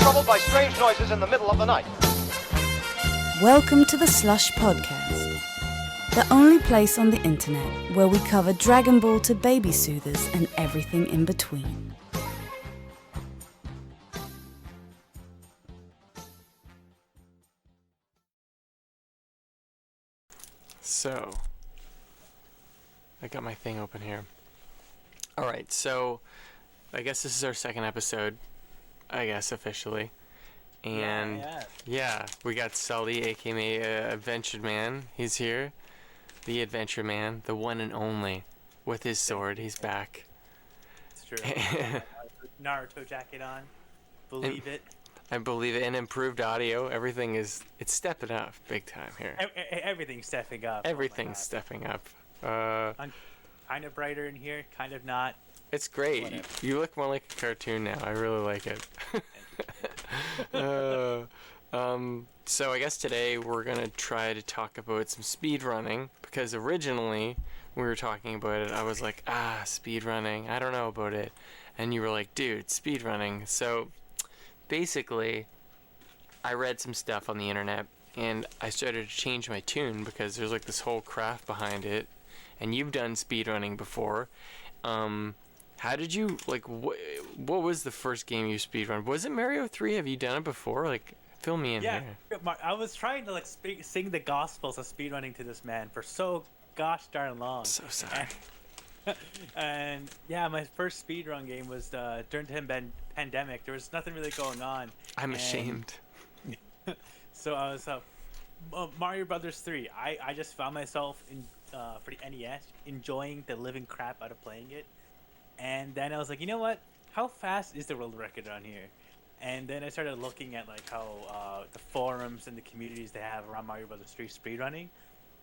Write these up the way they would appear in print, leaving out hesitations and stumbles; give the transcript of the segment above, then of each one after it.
troubled by strange noises in the middle of the night. Welcome to the SLUSH podcast, the only place on the internet where we cover Dragon Ball to baby soothers and everything in between. So, I got my thing open here. Alright, so I guess this is our second episode, I guess, officially. And yeah, we got Sully, aka Adventure Man. He's here. The Adventure Man, the one and only. With his sword, he's back. It's true. Naruto jacket on. Believe it. I believe it. And improved audio. Everything is, it's stepping up big time here. Everything's stepping up. Everything's stepping up. I'm kind of brighter in here, kind of not. It's great. Whatever. You look more like a cartoon now. I really like it. So I guess today we're gonna try to talk about some speedrunning, because originally when we were talking about it, I was like, speedrunning, I don't know about it, and you were like, dude, speedrunning. So basically, I read some stuff on the internet, and I started to change my tune because there's like this whole craft behind it, and you've done speedrunning before. How did you, like, what was the first game you speedrun? Was it Mario 3? Have you done it before? Like, fill me in here. I was trying to, like, sing the gospels of speedrunning to this man for so gosh darn long. So sorry. And yeah, my first speedrun game was during the pandemic. There was nothing really going on. I'm ashamed. So I was Mario Brothers 3. I just found myself in for the NES enjoying the living crap out of playing it. And then I was like, you know what? How fast is the world record on here? And then I started looking at like how the forums and the communities they have around Mario Brothers 3 speedrunning.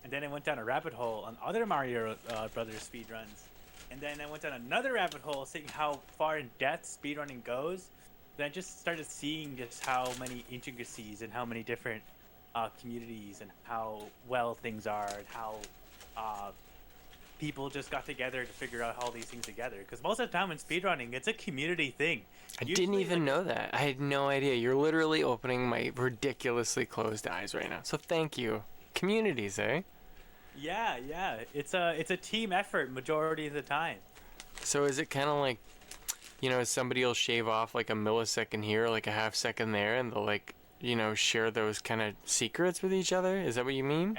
And then I went down a rabbit hole on other Mario Brothers speedruns. And then I went down another rabbit hole seeing how far in depth speedrunning goes. Then I just started seeing just how many intricacies and how many different communities and how well things are and how people just got together to figure out all these things together. Because most of the time in speedrunning, it's a community thing. I didn't even know that. I had no idea. You're literally opening my ridiculously closed eyes right now. So thank you. Communities, eh? Yeah. It's a team effort majority of the time. So is it kind of like, you know, somebody will shave off like a millisecond here, like a half second there, and they'll like, you know, share those kind of secrets with each other? Is that what you mean?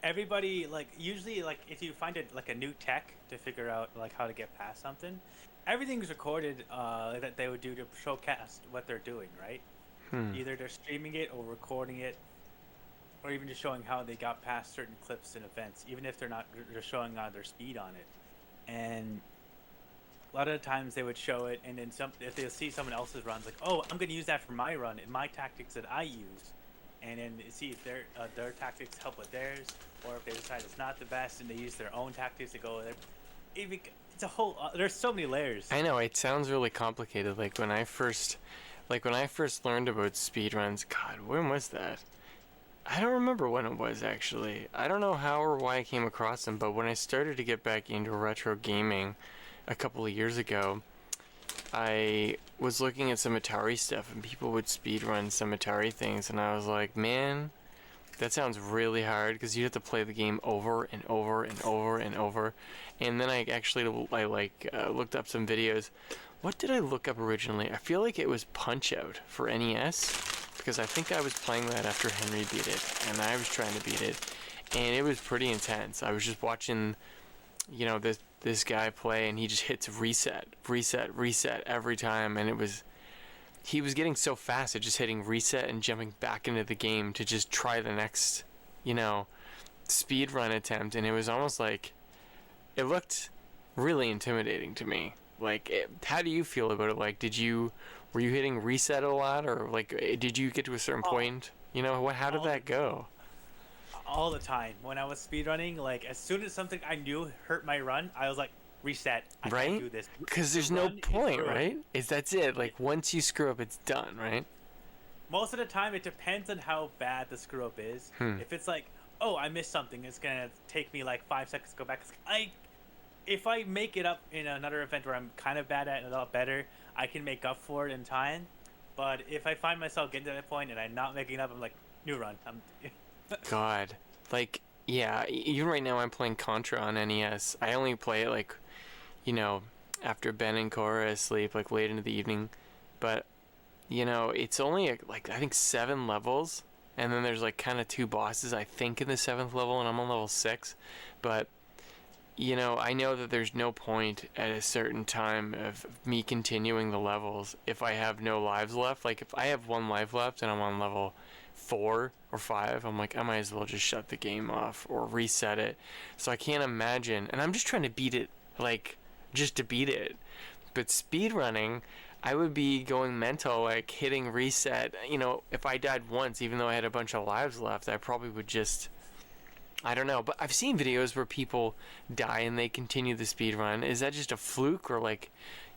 Everybody, like, usually, like, if you find it like a new tech to figure out like how to get past something, everything's recorded that they would do to showcase what they're doing, right? Either they're streaming it or recording it, or even just showing how they got past certain clips and events, even if they're showing their speed on it. And a lot of the times they would show it, and then if they see someone else's runs, like, oh, I'm going to use that for my run and my tactics that I use. And then see if their tactics help with theirs, or if they decide it's not the best and they use their own tactics to go with it. It's a whole. There's so many layers. I know, it sounds really complicated. Like when I first learned about speedruns, God, when was that? I don't remember when it was actually. I don't know how or why I came across them, but when I started to get back into retro gaming a couple of years ago, I was looking at some Atari stuff, and people would speedrun some Atari things, and I was like, man, that sounds really hard, because you have to play the game over and over and over and over. And then I looked up some videos. What did I look up originally? I feel like it was Punch-Out for NES, because I think I was playing that after Henry beat it, and I was trying to beat it, and it was pretty intense. I was just watching, you know, this guy play, and he just hits reset every time, and he was getting so fast at just hitting reset and jumping back into the game to just try the next, you know, speed run attempt, and it was almost like, it looked really intimidating to me. Like, how do you feel about it? Like, were you hitting reset a lot, or like, did you get to a certain point? You know, how did that go? All the time. When I was speedrunning, like, as soon as something I knew hurt my run, I was like, reset. I can't do this. Because there's no point, right? That's it. Like, once you screw up, it's done, right? Most of the time, it depends on how bad the screw up is. If it's like, oh, I missed something, it's gonna take me like 5 seconds to go back. If I make it up in another event where I'm kind of bad at it, a lot better, I can make up for it in time. But if I find myself getting to that point and I'm not making it up, I'm like, new run. God, like, yeah, even right now I'm playing Contra on NES. I only play it like, after Ben and Cora are asleep, like late into the evening. But, it's only like, I think 7 levels. And then there's like kind of 2 bosses, I think, in the 7th level, and I'm on level 6. But, I know that there's no point at a certain time of me continuing the levels if I have no lives left. Like, if I have 1 life left and I'm on level 4 or 5, I'm like, I might as well just shut the game off or reset it. So I can't imagine, and I'm just trying to beat it, like, just to beat it. But speedrunning, I would be going mental, like hitting reset. If I died once, even though I had a bunch of lives left, I probably would just, I don't know. But I've seen videos where people die and they continue the speedrun. Is that just a fluke, or like,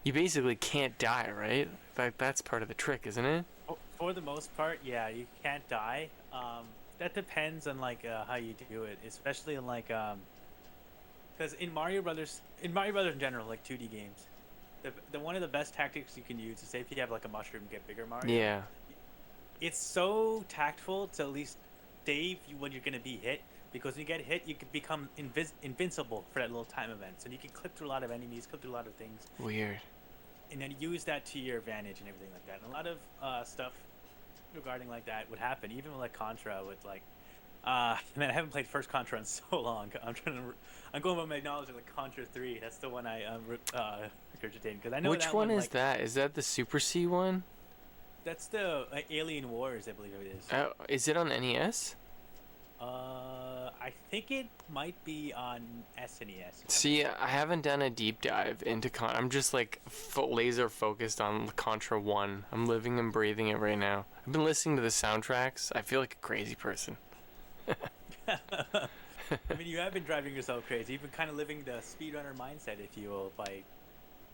you basically can't die, right? Like, that's part of the trick, isn't it? For the most part, yeah, you can't die. That depends on like how you do it, especially in like because in Mario Brothers in general, like 2D games, the one of the best tactics you can use is, say if you have like a mushroom, get bigger Mario. Yeah. It's so tactful to at least save you when you're gonna be hit, because when you get hit, you can become invincible for that little time event. So you can clip through a lot of enemies, clip through a lot of things. Weird. And then use that to your advantage and everything like that. And a lot of stuff regarding like that would happen, even with like Contra, with like man, I haven't played first Contra in so long. I'm going by my knowledge of like Contra 3. That's the one I regurgitating, because I know which that one is like, that? Is that the Super C one? That's the Alien Wars, I believe it is. Oh, is it on NES? I think it might be on SNES. See, I haven't done a deep dive into I'm just like laser focused on Contra 1. I'm living and breathing it right now. I've been listening to the soundtracks. I feel like a crazy person. I mean, you have been driving yourself crazy. You've been kind of living the speedrunner mindset, if you will,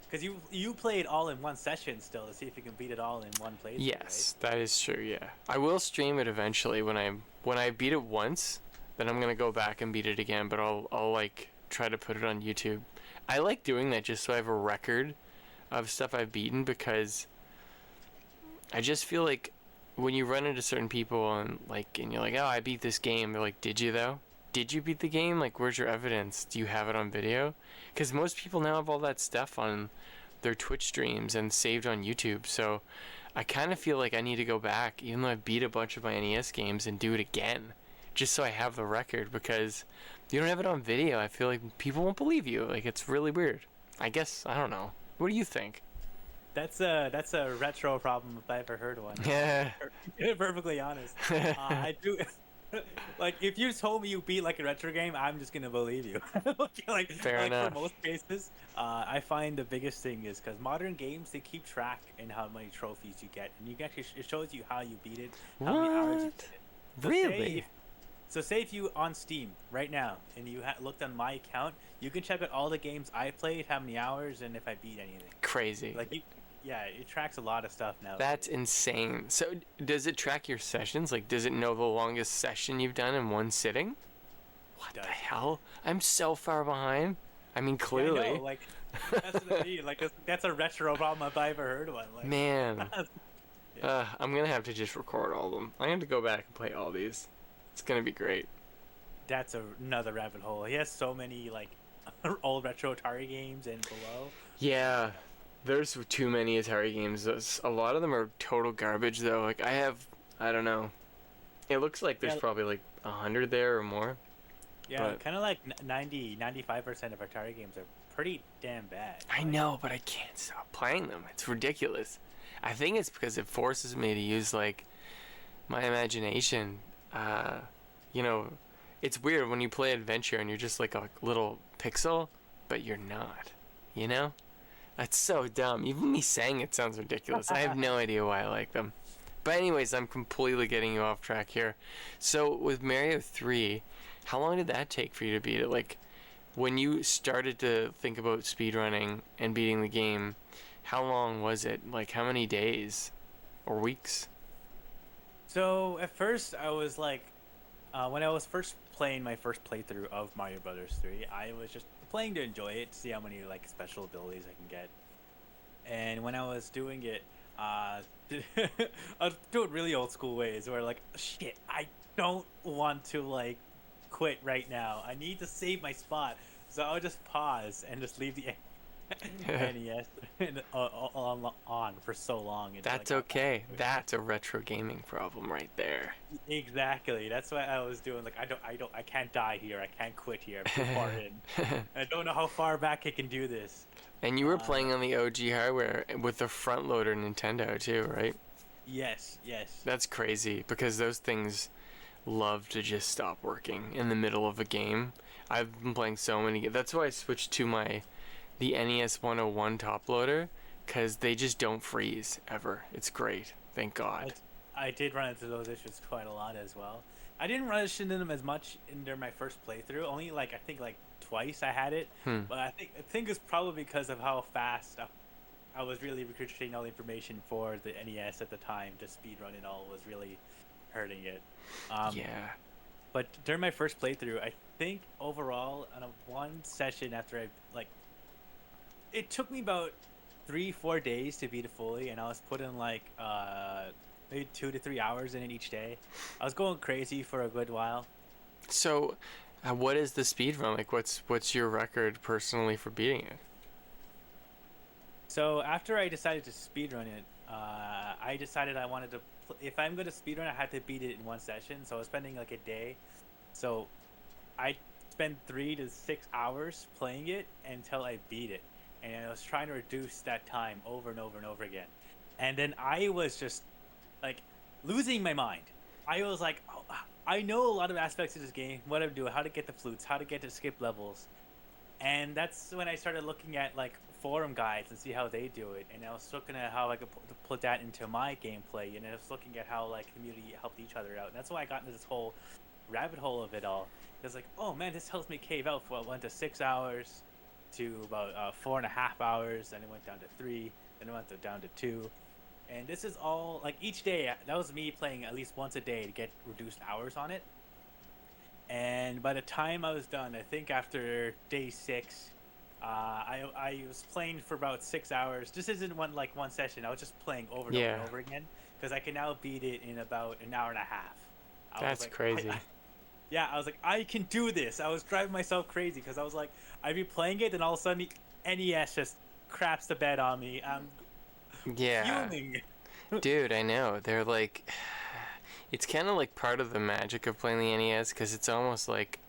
because you play it all in one session still to see if you can beat it all in one playthrough. Yes, right? that is true. Yeah, I will stream it eventually when I beat it once. Then I'm gonna go back and beat it again, but I'll like try to put it on YouTube. I like doing that just so I have a record of stuff I've beaten, because I just feel like when you run into certain people and you're like, oh, I beat this game. They're like, did you though? Did you beat the game? Like, where's your evidence? Do you have it on video? Because most people now have all that stuff on their Twitch streams and saved on YouTube. So I kind of feel like I need to go back, even though I beat a bunch of my NES games, and do it again, just so I have the record, because if you don't have it on video, I feel like people won't believe you. Like, it's really weird. I guess, I don't know. What do you think? That's a retro problem if I ever heard one. Yeah. Perfectly honest. I do. Like, if you told me you beat like a retro game, I'm just gonna believe you. Fair enough. For most cases, I find the biggest thing is because modern games, they keep track in how many trophies you get, and you actually it shows you how you beat it, how many hours you beat it. So really? Say if you on Steam right now and you looked on my account, you can check out all the games I played, how many hours, and if I beat anything. Crazy. Yeah, it tracks a lot of stuff now. That's insane. So, does it track your sessions? Like, does it know the longest session you've done in one sitting? What the hell? I'm so far behind. I mean, clearly. Yeah, I know, like, that's what I mean. Like, that's a retro problem if I ever heard one. Like, man. I'm going to have to just record all of them. I have to go back and play all these. It's going to be great. That's another rabbit hole. He has so many, like, old retro Atari games and below. Yeah. There's too many Atari games. A lot of them are total garbage, though. Like, I don't know. It looks like there's probably like 100 there or more. Yeah, kind of like 95% of Atari games are pretty damn bad. I know, but I can't stop playing them. It's ridiculous. I think it's because it forces me to use, like, my imagination. It's weird when you play Adventure and you're just like a little pixel, but you're not, you know? That's so dumb. Even me saying it sounds ridiculous. I have no idea why I like them. But anyways, I'm completely getting you off track here. So with Mario 3, how long did that take for you to beat it? Like, when you started to think about speedrunning and beating the game, how long was it? Like, how many days or weeks? So at first I was like, when I was first playing my first playthrough of Mario Brothers 3, I was just playing to enjoy it, to see how many like special abilities I can get. And when I was doing it, I'll do it really old school ways where like, shit, I don't want to like quit right now. I need to save my spot. So I'll just pause and just leave the NES on for so long. That's okay. That's a retro gaming problem right there. Exactly. That's what I was doing. Like I can't die here. I can't quit here. I'm too far in. I don't know how far back I can do this. And you were playing on the OG hardware with the front loader Nintendo too, right? Yes. That's crazy because those things love to just stop working in the middle of a game. I've been playing so many. That's why I switched to the NES 101 top loader, because they just don't freeze ever. It's great. Thank God. I did run into those issues quite a lot as well. I didn't run into them as much during my first playthrough. Only I think twice I had it. But I think it's probably because of how fast I was really regurgitating all the information for the NES at the time. Just speedrun and all was really hurting it. Yeah. But during my first playthrough, I think overall on one session after it took me about 3-4 days to beat it fully, and I was putting maybe 2 to 3 hours in it each day. I was going crazy for a good while. So, what is the speed run? Like, what's your record personally for beating it? So after I decided to speedrun it, I decided I wanted to. If I'm going to speedrun, I had to beat it in one session. So I was spending like a day. So I spent 3 to 6 hours playing it until I beat it. And I was trying to reduce that time over and over and over again. And then I was just like losing my mind. I was like, oh, I know a lot of aspects of this game, what to do, how to get the flutes, how to get to skip levels. And that's when I started looking at like forum guides and see how they do it. And I was looking at how I could put that into my gameplay. And I was looking at how like community helped each other out. And that's why I got into this whole rabbit hole of it all. It was like, oh man, this helps me cave out. Well, it went to 6 hours. To about 4.5 hours, then it went down to 3, then it went down to 2, and this is all like each day. That was me playing at least once a day to get reduced hours on it. And by the time I was done, I think after day 6, I was playing for about 6 hours. This isn't one session. I was just playing over and over and over again because I can now beat it in about an hour and a half. That's crazy. Yeah, I was like, I can do this. I was driving myself crazy because I was like, I'd be playing it, and all of a sudden, the NES just craps the bed on me. I'm fuming. Dude, I know. They're like, it's kind of like part of the magic of playing the NES because it's almost like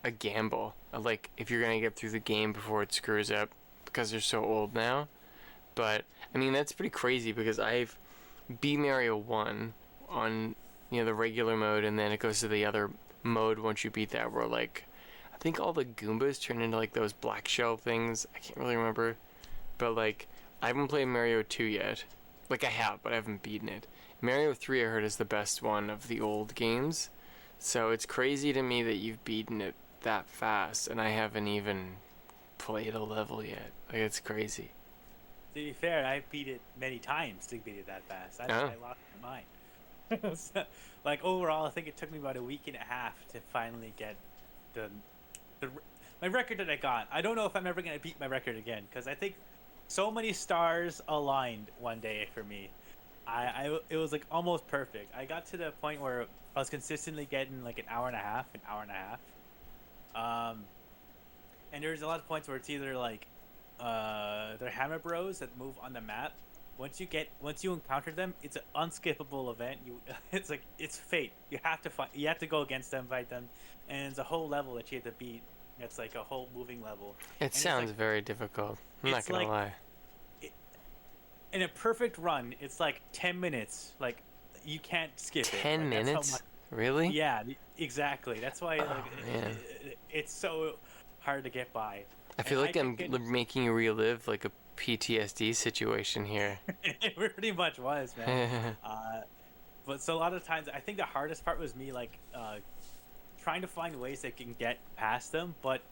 a gamble. Like, if you're going to get through the game before it screws up because they're so old now. But, I mean, that's pretty crazy because I've beat Mario 1 on, the regular mode, and then it goes to the other mode once you beat that where like I think all the Goombas turn into like those black shell things. I can't really remember, but like I haven't played Mario 2 yet. Like I have, but I haven't beaten it. Mario 3 I heard is the best one of the old games, so it's crazy to me that you've beaten it that fast and I haven't even played a level yet. Like it's crazy. To be fair, I beat it many times to beat it that fast. I lost my mind. So, like overall, I think it took me about a week and a half to finally get my record that I got. I don't know if I'm ever gonna beat my record again because I think so many stars aligned one day for me. It was like almost perfect. I got to the point where I was consistently getting like an hour and a half. And there's a lot of points where it's either like they're hammer bros that move on the map. Once you encounter them, it's an unskippable event. It's fate. You have to go against them, fight them, and it's a whole level that you have to beat. It's like a whole moving level. It sounds very difficult. I'm not gonna lie. In a perfect run, it's like 10 minutes. Like you can't skip 10 minutes? Really? Yeah, exactly. That's why it's so hard to get by. I feel like I'm making you relive like a PTSD situation here. It pretty much was, man. But so a lot of times, I think the hardest part was me like trying to find ways that can get past them. But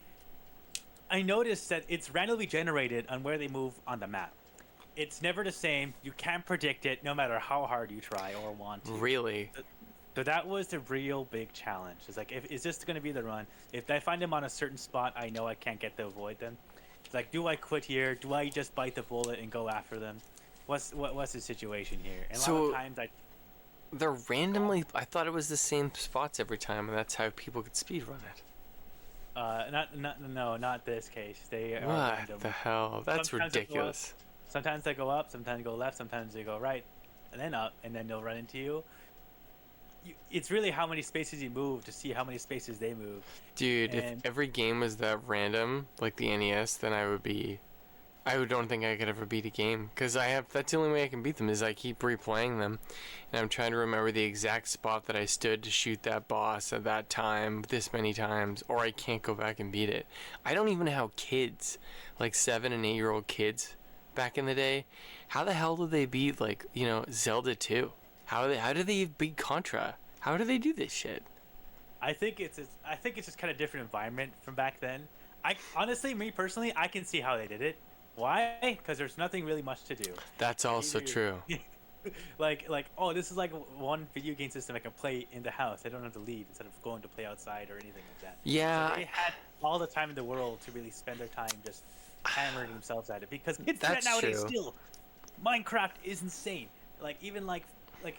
I noticed that it's randomly generated on where they move on the map. It's never the same. You can't predict it, no matter how hard you try or want to. Really? So that was the real big challenge. It's like, is this going to be the run? If I find them on a certain spot, I know I can't get to avoid them. It's like, do I quit here? Do I just bite the bullet and go after them? what's the situation here? And a So- lot of times They're randomly. I thought it was the same spots every time, and that's how people could speedrun it. not this case. They are What random. the hell? That's Sometimes they go up, ridiculous. Sometimes they go up, sometimes they go left, sometimes they go right, and then up, and then they'll run into you. It's really how many spaces you move to see how many spaces they move. Dude, if And- every game was that random, like the NES, then don't think I could ever beat a game. Because that's the only way I can beat them, is I keep replaying them. And I'm trying to remember the exact spot that I stood to shoot that boss at that time, this many times, or I can't go back and beat it. I don't even know how kids, like 7 and 8-year-old kids back in the day, how the hell did they beat, like, Zelda 2? How do they beat Contra? How do they do this shit? I think it's just kind of different environment from back then. I honestly, me personally, I can see how they did it. Why? Because there's nothing really much to do. That's also true. like, oh, this is like one video game system I can play in the house. I don't have to leave instead of going to play outside or anything like that. Yeah. So they had all the time in the world to really spend their time just hammering themselves at it, because kids do That's that nowadays true. still. Minecraft is insane. Like even like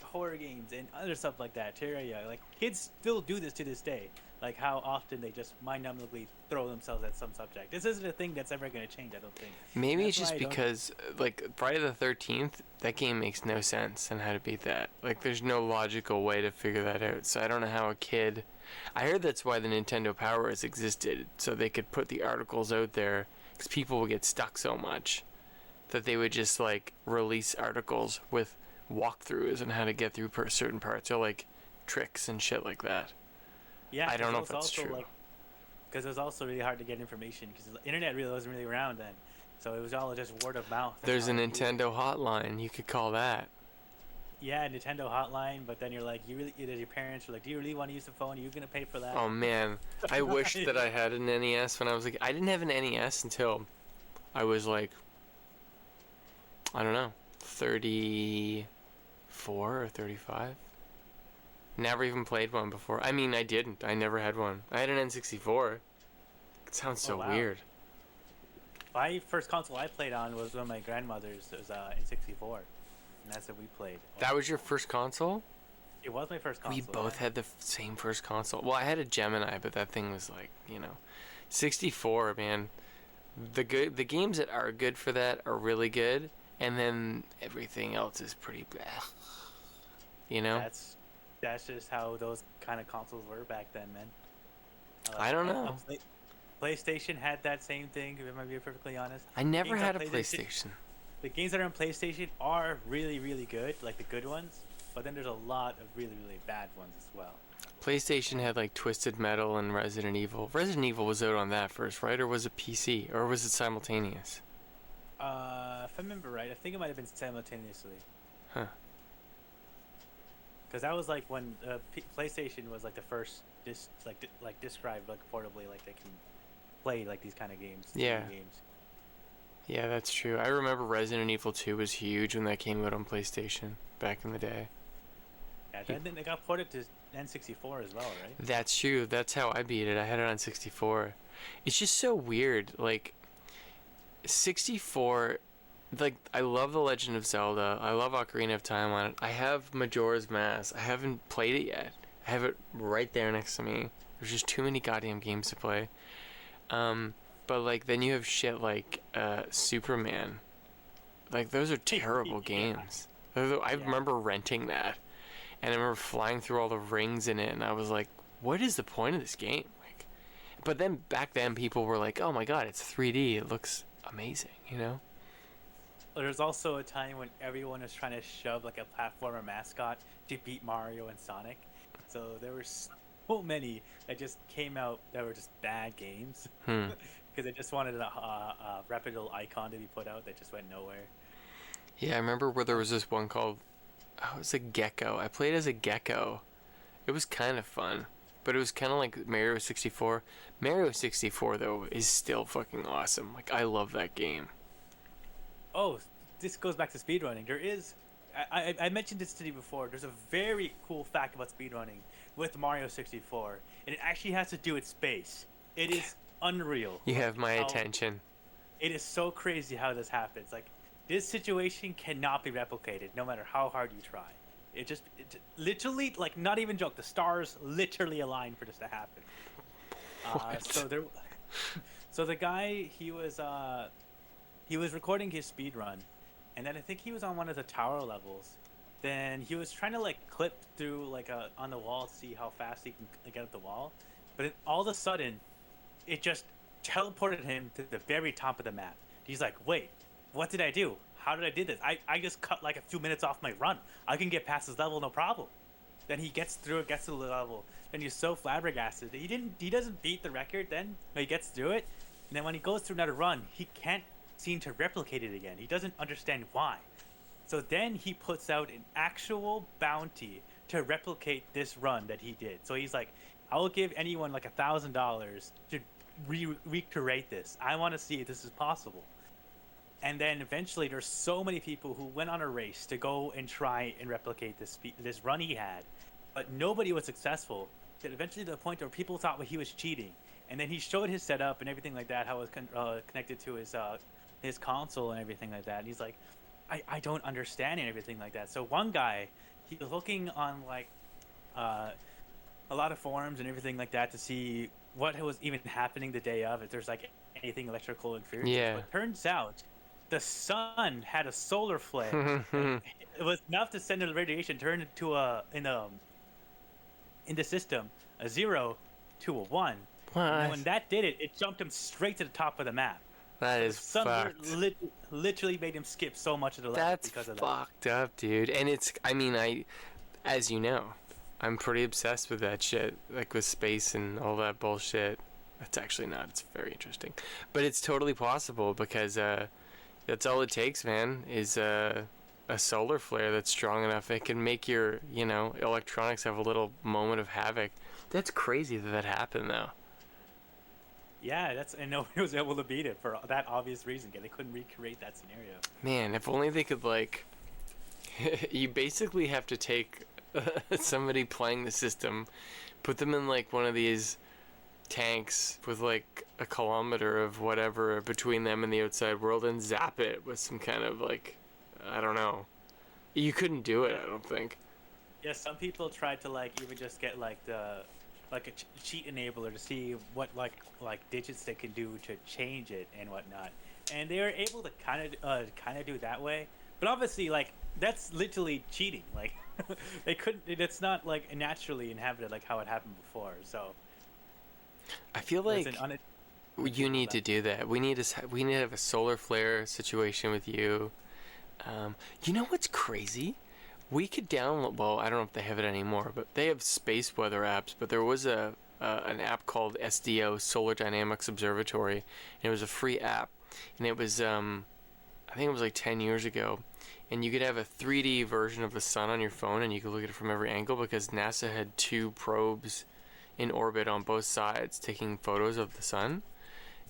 horror games and other stuff like that. Terraria. Like kids still do this to this day. Like how often they just mind-numbingly throw themselves at some subject. This isn't a thing that's ever going to change, I don't think. Maybe That's it's just why I don't- because, like, Friday the 13th, that game makes no sense and how to beat that. Like, there's no logical way to figure that out. So I don't know how a kid... I heard that's why the Nintendo Power has existed, so they could put the articles out there, because people would get stuck so much that they would just, like, release articles with walkthroughs on how to get through certain parts, or, like, tricks and shit like that. Yeah, I don't know if 'cause that's also, true. Because it was also really hard to get information, because the internet really wasn't really around then. So it was all just word of mouth. and There's a how to do it. Nintendo hotline, you could call that. Yeah, Nintendo hotline, but then you're like, either your parents are like, do you really want to use the phone? Are you going to pay for that? Oh man, I wish that I had an NES when I was like, I didn't have an NES until I was like, I don't know, 34 or 35. Never even played one before. I mean, I didn't. I never had one. I had an N64. It sounds so wow. weird. My first console I played on was one of my grandmother's. It was N64, and that's what we played. That was your first console? It was my first console. We both had the same first console. Well, I had a Gemini, but that thing was like, 64, man. The games that are good for that are really good, and then everything else is pretty bad. That's just how those kind of consoles were back then, man. I don't know. PlayStation had that same thing, if I'm being perfectly honest. I never Games had on a PlayStation. The games that are on PlayStation are really, really good, like the good ones, but then there's a lot of really, really bad ones as well. PlayStation had like Twisted Metal and Resident Evil. Resident Evil was out on that first, right? Or was it PC? Or was it simultaneous? If I remember right, I think it might have been simultaneously. Huh. Because that was like when PlayStation was like the first described like portably, like they can play like these kind of games. Yeah. 3D games. Yeah, that's true. I remember Resident Evil 2 was huge when that came out on PlayStation back in the day. Yeah, then they got ported to N64 as well, right? That's true. That's how I beat it. I had it on 64. It's just so weird. Like, 64... Like, I love The Legend of Zelda. I love Ocarina of Time on it. I have Majora's Mask. I haven't played it yet. I have it right there next to me. There's just too many goddamn games to play. But, like, then you have shit like Superman. Like, those are terrible games. I remember renting that. And I remember flying through all the rings in it. And I was like, what is the point of this game? Like, but then, back then, people were like, oh my god, it's 3D. It looks amazing, There's also a time when everyone was trying to shove like a platformer mascot to beat Mario and Sonic. So there were so many that just came out that were just bad games. Because they just wanted a reputable icon to be put out that just went nowhere. Yeah, I remember where there was this one called, it was a gecko. I played as a gecko. It was kind of fun, but it was kind of like Mario 64. Mario 64, though, is still fucking awesome. Like, I love that game. Oh, this goes back to speedrunning. There is, I mentioned this to you before, there's a very cool fact about speedrunning with Mario 64, and it actually has to do with space. It is unreal. You have my how- attention. It is so crazy how this happens. Like, this situation cannot be replicated, no matter how hard you try. It literally, like, not even joke. The stars literally aligned for this to happen. So the guy, he was recording his speed run, and then I think he was on one of the tower levels. Then he was trying to like clip through like on the wall to see how fast he can get up the wall, but all of a sudden, it just teleported him to the very top of the map. He's like, wait, what did I do? How did I do this? I just cut like a few minutes off my run. I can get past this level, no problem. Then he gets to the level, and he's so flabbergasted that he doesn't beat the record then, but he gets through it. And then when he goes through another run, he can't seem to replicate it again. He doesn't understand why. So then he puts out an actual bounty to replicate this run that he did. So he's like, I will give anyone like $1,000 to recreate this. I want to see if this is possible. And then eventually there's so many people who went on a race to go and try and replicate this run he had, but nobody was successful. That eventually to the point where people thought he was cheating. And then he showed his setup and everything like that, how it was connected to his console and everything like that. And he's like, I don't understand and everything like that. So one guy, he was looking on like a lot of forums and everything like that to see what was even happening the day of, if there's like anything electrical interference. Yeah. But turns out the sun had a solar flare. It was enough to send the radiation turn into in the system a 0 to a 1. What? And when that did it, it jumped him straight to the top of the map. That is The sun fucked. literally made him skip so much of the level That's because of that. fucked up, dude. And as you know, I'm pretty obsessed with that shit, like with space and all that bullshit. That's actually not. It's very interesting, but it's totally possible because that's all it takes, man. Is a solar flare that's strong enough. It can make your electronics have a little moment of havoc. That's crazy that happened though. Yeah, and nobody was able to beat it for that obvious reason. They couldn't recreate that scenario. Man, if only they could, like... You basically have to take somebody playing the system, put them in, like, one of these tanks with, like, a kilometer of whatever between them and the outside world and zap it with some kind of, like... I don't know. You couldn't do it, I don't think. Yeah, some people tried to, like, even just get, like, a cheat enabler to see what like digits they can do to change it and whatnot, and they were able to kind of do that way, but obviously like that's literally cheating. Like they couldn't. It's not like naturally inhabited like how it happened before. So I feel like you need to do that. We need to have a solar flare situation with you. You know what's crazy? We could download, well, I don't know if they have it anymore, but they have space weather apps, but there was an app called SDO, Solar Dynamics Observatory, and it was a free app, and it was, I think it was like 10 years ago, and you could have a 3D version of the sun on your phone, and you could look at it from every angle, because NASA had 2 probes in orbit on both sides taking photos of the sun.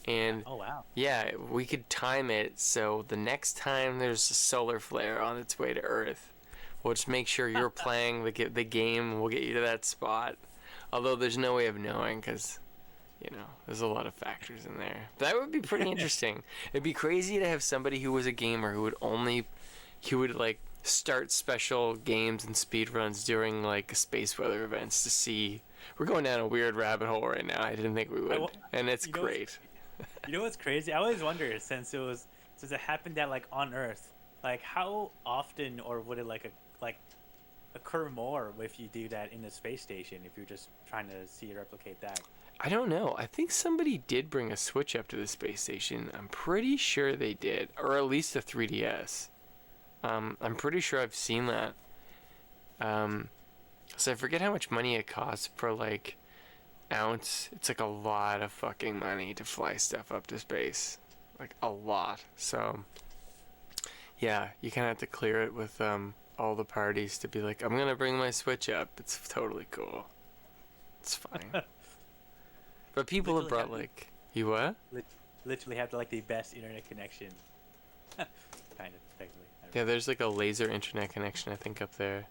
And oh wow, yeah, we could time it so the next time there's a solar flare on its way to Earth, we'll just make sure you're playing the game. We'll get you to that spot. Although there's no way of knowing because, there's a lot of factors in there. But that would be pretty interesting. It'd be crazy to have somebody who was a gamer who would like start special games and speedruns during like space weather events to see. We're going down a weird rabbit hole right now. I didn't think we would, and it's great. You know what's crazy? I always wonder since it happened that like on Earth, like how often or would it like occur more if you do that in the space station if you're just trying to see replicate that? I don't know. I think somebody did bring a Switch up to the space station. I'm pretty sure they did, or at least a 3DS. I'm pretty sure I've seen that. So I forget how much money it costs per like ounce. It's like a lot of fucking money to fly stuff up to space, like a lot. So yeah, you kind of have to clear it with all the parties to be like, I'm gonna bring my Switch up. It's totally cool. It's fine. But people have brought like, you what? Literally have like the best internet connection. Kind of technically. Yeah, there's like a laser internet connection I think up there.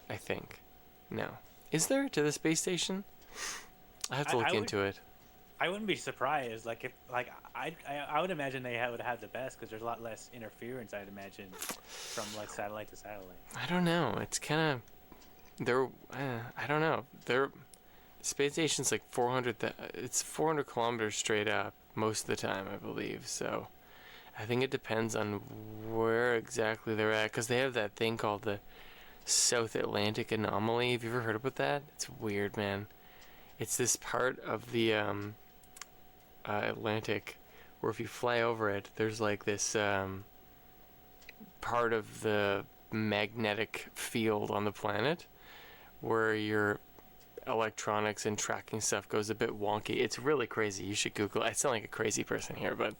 I think. No. Is there to the space station? I have to look into it. I wouldn't be surprised. Like if like I would imagine they would have the best because there's a lot less interference. I'd imagine from like satellite to satellite. I don't know. It's kind of I don't know. They're space station's like 400. It's 400 kilometers straight up most of the time, I believe. So I think it depends on where exactly they're at, because they have that thing called the South Atlantic anomaly. Have you ever heard about that? It's weird, man. It's this part of the Atlantic where if you fly over it, there's like this part of the magnetic field on the planet where your electronics and tracking stuff goes a bit wonky. It's really crazy. You should Google it. I sound like a crazy person here, but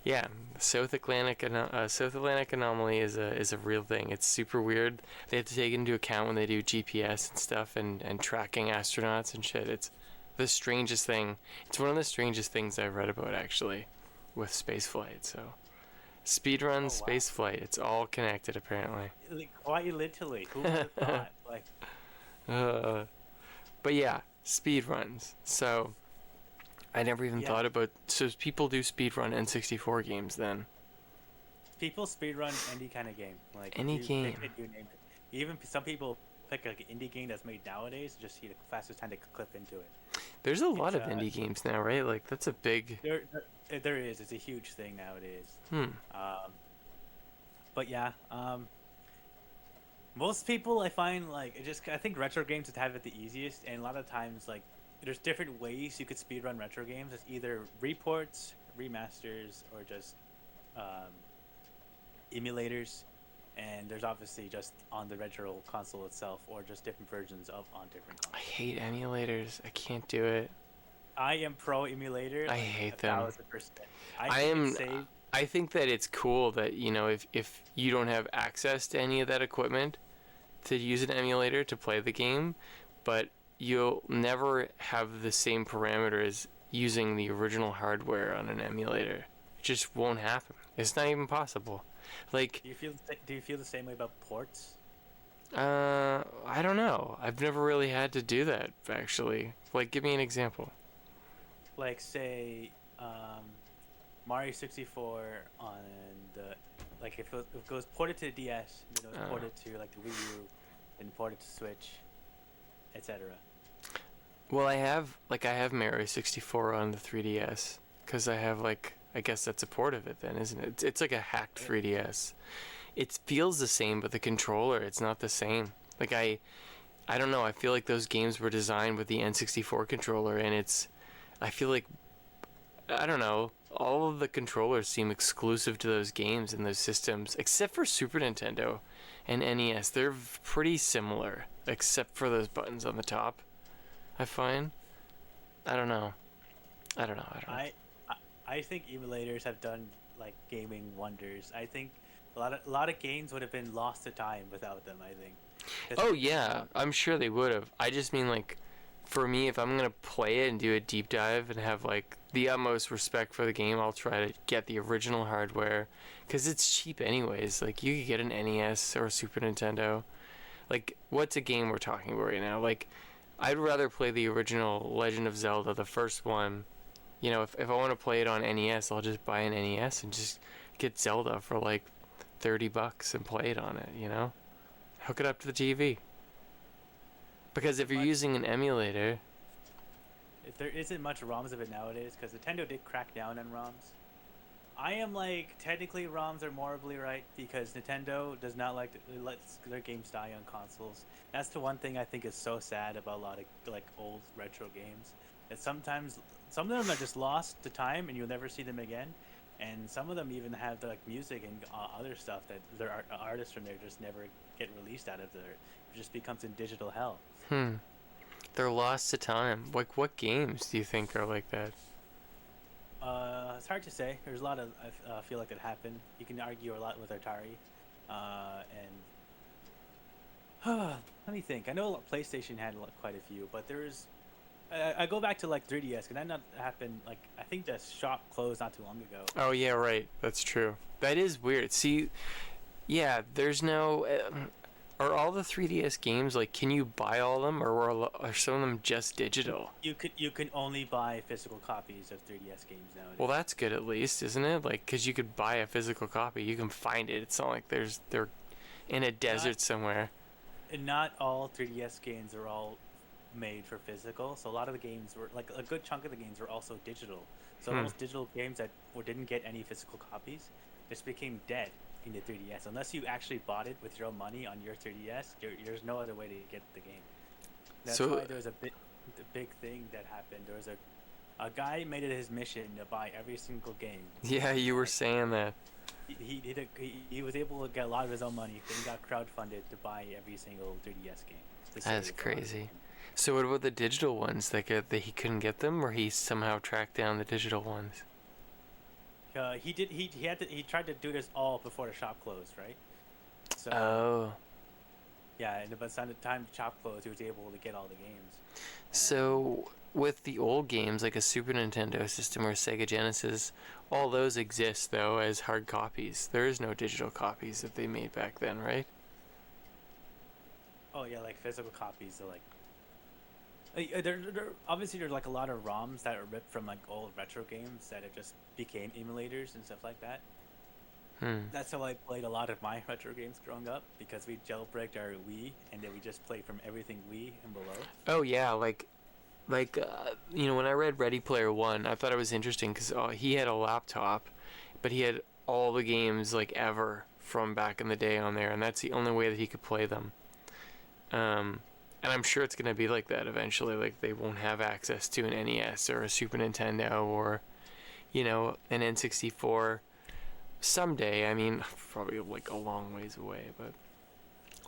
yeah, South Atlantic anomaly is a real thing. It's super weird. They have to take it into account when they do GPS and stuff and tracking astronauts and shit. It's the strangest thing. It's one of the strangest things I've read about, actually, with spaceflight. So speedrun, spaceflight, it's all connected apparently. Like, quite literally. Who would have thought? Like, but yeah, speedruns. So I never even thought about. So people do speedrun N64 games then. people speedrun any kind of game. Like any game. Pick it, you name it. Even some people pick like an indie game that's made nowadays, just see the fastest time to clip into it. There's a lot of indie games now, right? Like that's a big. There is. It's a huge thing nowadays. But yeah, most people I find like I think retro games would have it the easiest, and a lot of times like there's different ways you could speedrun retro games. It's either reports, remasters, or just emulators. And there's obviously just on the retro console itself, or just different versions of on different consoles. I hate emulators. I can't do it. I am pro emulator. I hate them. 1000%. I think that it's cool that, you know, if you don't have access to any of that equipment to use an emulator to play the game, but you'll never have the same parameters using the original hardware on an emulator. It just won't happen. It's not even possible. Like, do you feel the same way about ports? I don't know. I've never really had to do that, actually. Like, give me an example. Like, say, Mario 64 on the, like, if it goes ported to the DS, then it was ported to, like, the Wii U, and ported to Switch, etc. Well, I have Mario 64 on the 3DS, because I have, like, I guess that's a port of it then, isn't it? It's like a hacked 3DS. It feels the same, but the controller, it's not the same. Like, I don't know, I feel like those games were designed with the N64 controller, and I feel like, I don't know, all of the controllers seem exclusive to those games and those systems, except for Super Nintendo and NES. They're pretty similar, except for those buttons on the top, I find. I don't know. I think emulators have done like gaming wonders. I think a lot of games would have been lost to time without them. I think. Oh yeah, I'm sure they would have. I just mean like, for me, if I'm gonna play it and do a deep dive and have like the utmost respect for the game, I'll try to get the original hardware, because it's cheap anyways. Like you could get an NES or a Super Nintendo. Like, what's a game we're talking about right now? Like, I'd rather play the original Legend of Zelda, the first one. You know, if I want to play it on NES, I'll just buy an NES and just get Zelda for like $30 and play it on it, you know? Hook it up to the TV. Because if you're using an emulator... There isn't much ROMs of it nowadays, because Nintendo did crack down on ROMs. I am like, technically ROMs are morally right, because Nintendo does not like to let their games die on consoles. That's the one thing I think is so sad about a lot of like old retro games. That sometimes some of them are just lost to time and you'll never see them again, and some of them even have like music and other stuff that their artists from there just never get released out of there. It just becomes in digital hell. They're lost to time. Like, what games do you think are like that? It's hard to say. There's a lot of I feel like that happened. You can argue a lot with Atari, and let me think. I know PlayStation had quite a few, but there's. I go back to like 3DS, and that happened like I think the shop closed not too long ago. Oh yeah, right. That's true. That is weird. See, yeah, there's no. Are all the 3DS games, like, can you buy all of them, or are some of them just digital? You can only buy physical copies of 3DS games nowadays. Well, that's good at least, isn't it? Like, because you could buy a physical copy. You can find it. It's not like they're in a desert somewhere. And not all 3DS games are all made for physical. So a lot of the games were, like, a good chunk of the games were also digital. So those digital games that didn't get any physical copies just became dead in the 3DS. Unless you actually bought it with your own money on your 3DS, there's no other way to get the game. That's why there was a big thing that happened. There was a guy made it his mission to buy every single game. Yeah, you were saying that. He was able to get a lot of his own money. Then he got crowdfunded to buy every single 3DS game. That's crazy. So what about the digital ones? That he couldn't get them, or he somehow tracked down the digital ones? He did. He tried to do this all before the shop closed, right? So. Oh. Yeah, and by the time the shop closed, he was able to get all the games. So with the old games, like a Super Nintendo system or Sega Genesis, all those exist though as hard copies. There is no digital copies that they made back then, right? Oh yeah, like physical copies. Are obviously there's like a lot of ROMs that are ripped from like old retro games that have just became emulators and stuff like that. That's how I played a lot of my retro games growing up, because we jailbreaked our Wii and then we just played from everything Wii and below. Oh yeah, like you know, when I read Ready Player One, I thought it was interesting because he had a laptop, but he had all the games like ever from back in the day on there, and that's the only way that he could play them. And I'm sure it's gonna be like that eventually. Like they won't have access to an NES or a Super Nintendo or, you know, an N64. Someday, I mean, probably like a long ways away, but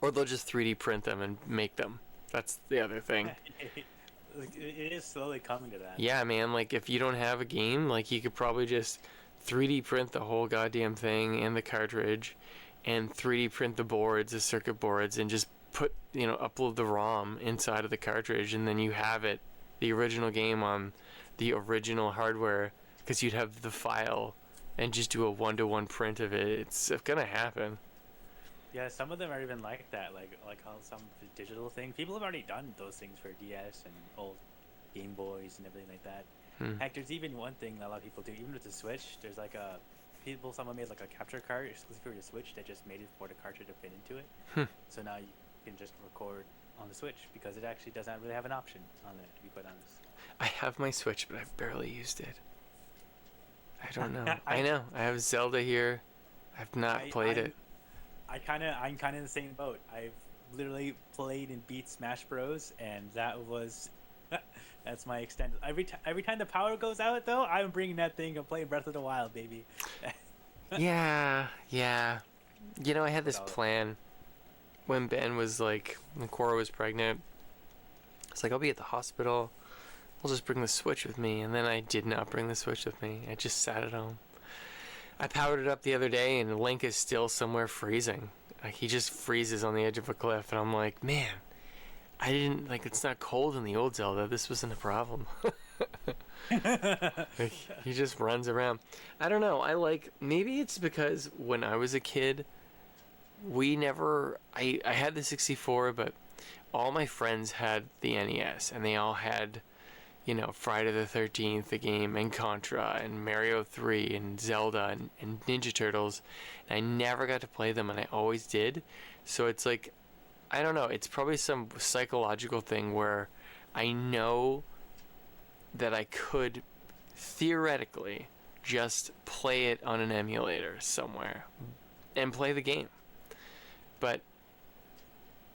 or they'll just 3D print them and make them. That's the other thing. It is slowly coming to that. Yeah, man, like if you don't have a game, like you could probably just 3D print the whole goddamn thing and the cartridge and 3D print the boards, the circuit boards, and just put, you know, upload the ROM inside of the cartridge, and then you have it, the original game on the original hardware, because you'd have the file and just do a 1-to-1 print of it. It's gonna happen. Yeah, some of them are even like that, like how some digital thing. People have already done those things for DS and old Game Boys and everything like that. Heck, there's even one thing that a lot of people do, even with the Switch. There's like someone made like a capture card exclusive for the Switch that just made it for the cartridge to fit into it. So now you can just record on the Switch, because it actually does not really have an option on it, to be quite honest. I have my Switch, but I've barely used it. I don't know. I know. I have Zelda here. I've not played it. I'm kind of in the same boat. I've literally played and beat Smash Bros, and that's my extent. Every time the power goes out, though, I'm bringing that thing and playing Breath of the Wild, baby. Yeah. You know, I had this plan when Ben was like, when Cora was pregnant. It's like, I'll be at the hospital. I'll just bring the Switch with me. And then I did not bring the Switch with me. I just sat at home. I powered it up the other day, and Link is still somewhere freezing. Like, he just freezes on the edge of a cliff, and I'm like, man, it's not cold in the old Zelda. This wasn't a problem. Like, he just runs around. I don't know. Maybe it's because when I was a kid, I had the 64, but all my friends had the NES, and they all had, you know, Friday the 13th, the game, and Contra, and Mario 3, and Zelda, and Ninja Turtles, and I never got to play them, and I always did. So it's like, I don't know, it's probably some psychological thing where I know that I could theoretically just play it on an emulator somewhere and play the game. But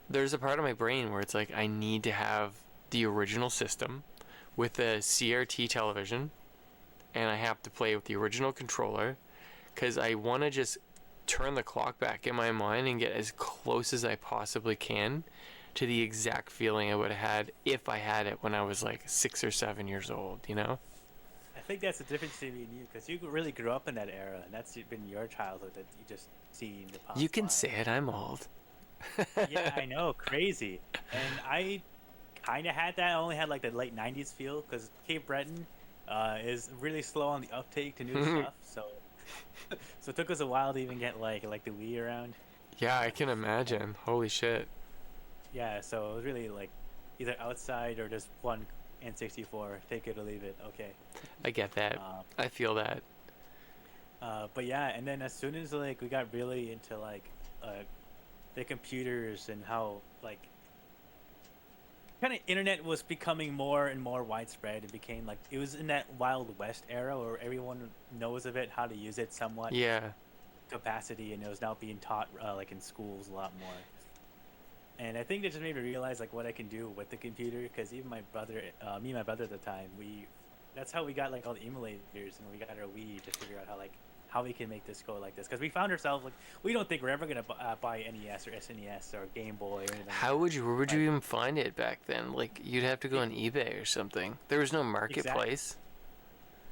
there's a part of my brain where it's like, I need to have the original system with a CRT television, and I have to play with the original controller, because I want to just turn the clock back in my mind and get as close as I possibly can to the exact feeling I would have had if I had it when I was like 6 or 7 years old, you know? I think that's the difference between you, because you really grew up in that era, and that's been your childhood that you just see in the past. You can say it, I'm old. Yeah, I know, crazy. And I kind of had that. I only had like the late 90s feel, because Cape Breton is really slow on the uptake to new stuff, so it took us a while to even get like the Wii around. Yeah, I can imagine. Holy shit. Yeah, so it was really like either outside or just one N64. Take it or leave it. Okay. I get that. Um, I feel that. but yeah, and then as soon as like we got really into like the computers and how like kind of internet was becoming more and more widespread, it became like it was in that Wild West era where everyone knows of it, how to use it somewhat Yeah. capacity, and it was now being taught like in schools a lot more. And I think it just made me realize like what I can do with the computer, because even my brother, me and my brother at the time, that's how we got like all the emulators, and we got our Wii to figure out how we can make this go like this, because we found ourselves like we don't think we're ever gonna buy NES or SNES or Game Boy or anything. Where would you even find it back then? Like, you'd have to go on eBay or something. There was no marketplace.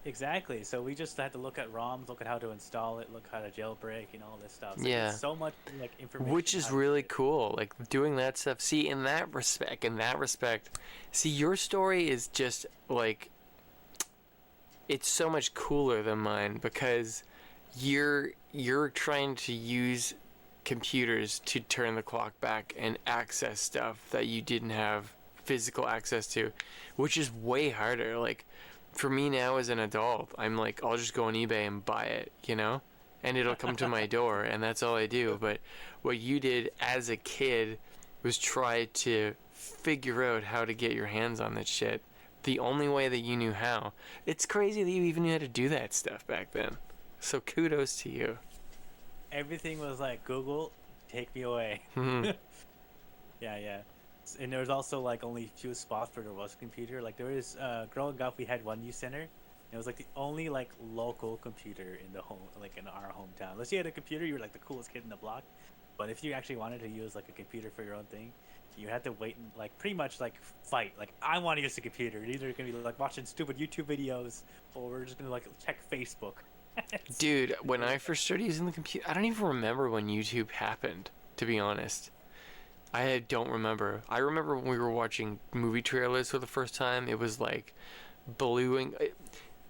Exactly. So we just had to look at ROMs, look at how to install it, look how to jailbreak, and all this stuff. So Yeah. there's so much like information. Which is really cool. Like, doing that stuff. See, in that respect, see, your story is just like, it's so much cooler than mine, because you're trying to use computers to turn the clock back and access stuff that you didn't have physical access to, which is way harder. Like, for me now as an adult, I'm like, I'll just go on eBay and buy it, you know? And it'll come to my door, and that's all I do. But what you did as a kid was try to figure out how to get your hands on that shit the only way that you knew how. It's crazy that you even knew how to do that stuff back then. So kudos to you. Everything was like, Google, take me away. Mhm. Yeah. And there was also like only few spots where there was a computer. Like there was growing up, we had one youth center. And it was like the only like local computer in the home, like in our hometown. Unless you had a computer, you were like the coolest kid in the block. But if you actually wanted to use like a computer for your own thing, you had to wait and like pretty much like fight. Like, I want to use the computer. Either gonna be like watching stupid YouTube videos, or we're just gonna like check Facebook. Dude, when I first started using the computer, I don't even remember when YouTube happened, to be honest. I don't remember. I remember when we were watching movie trailers for the first time, it was like bluing.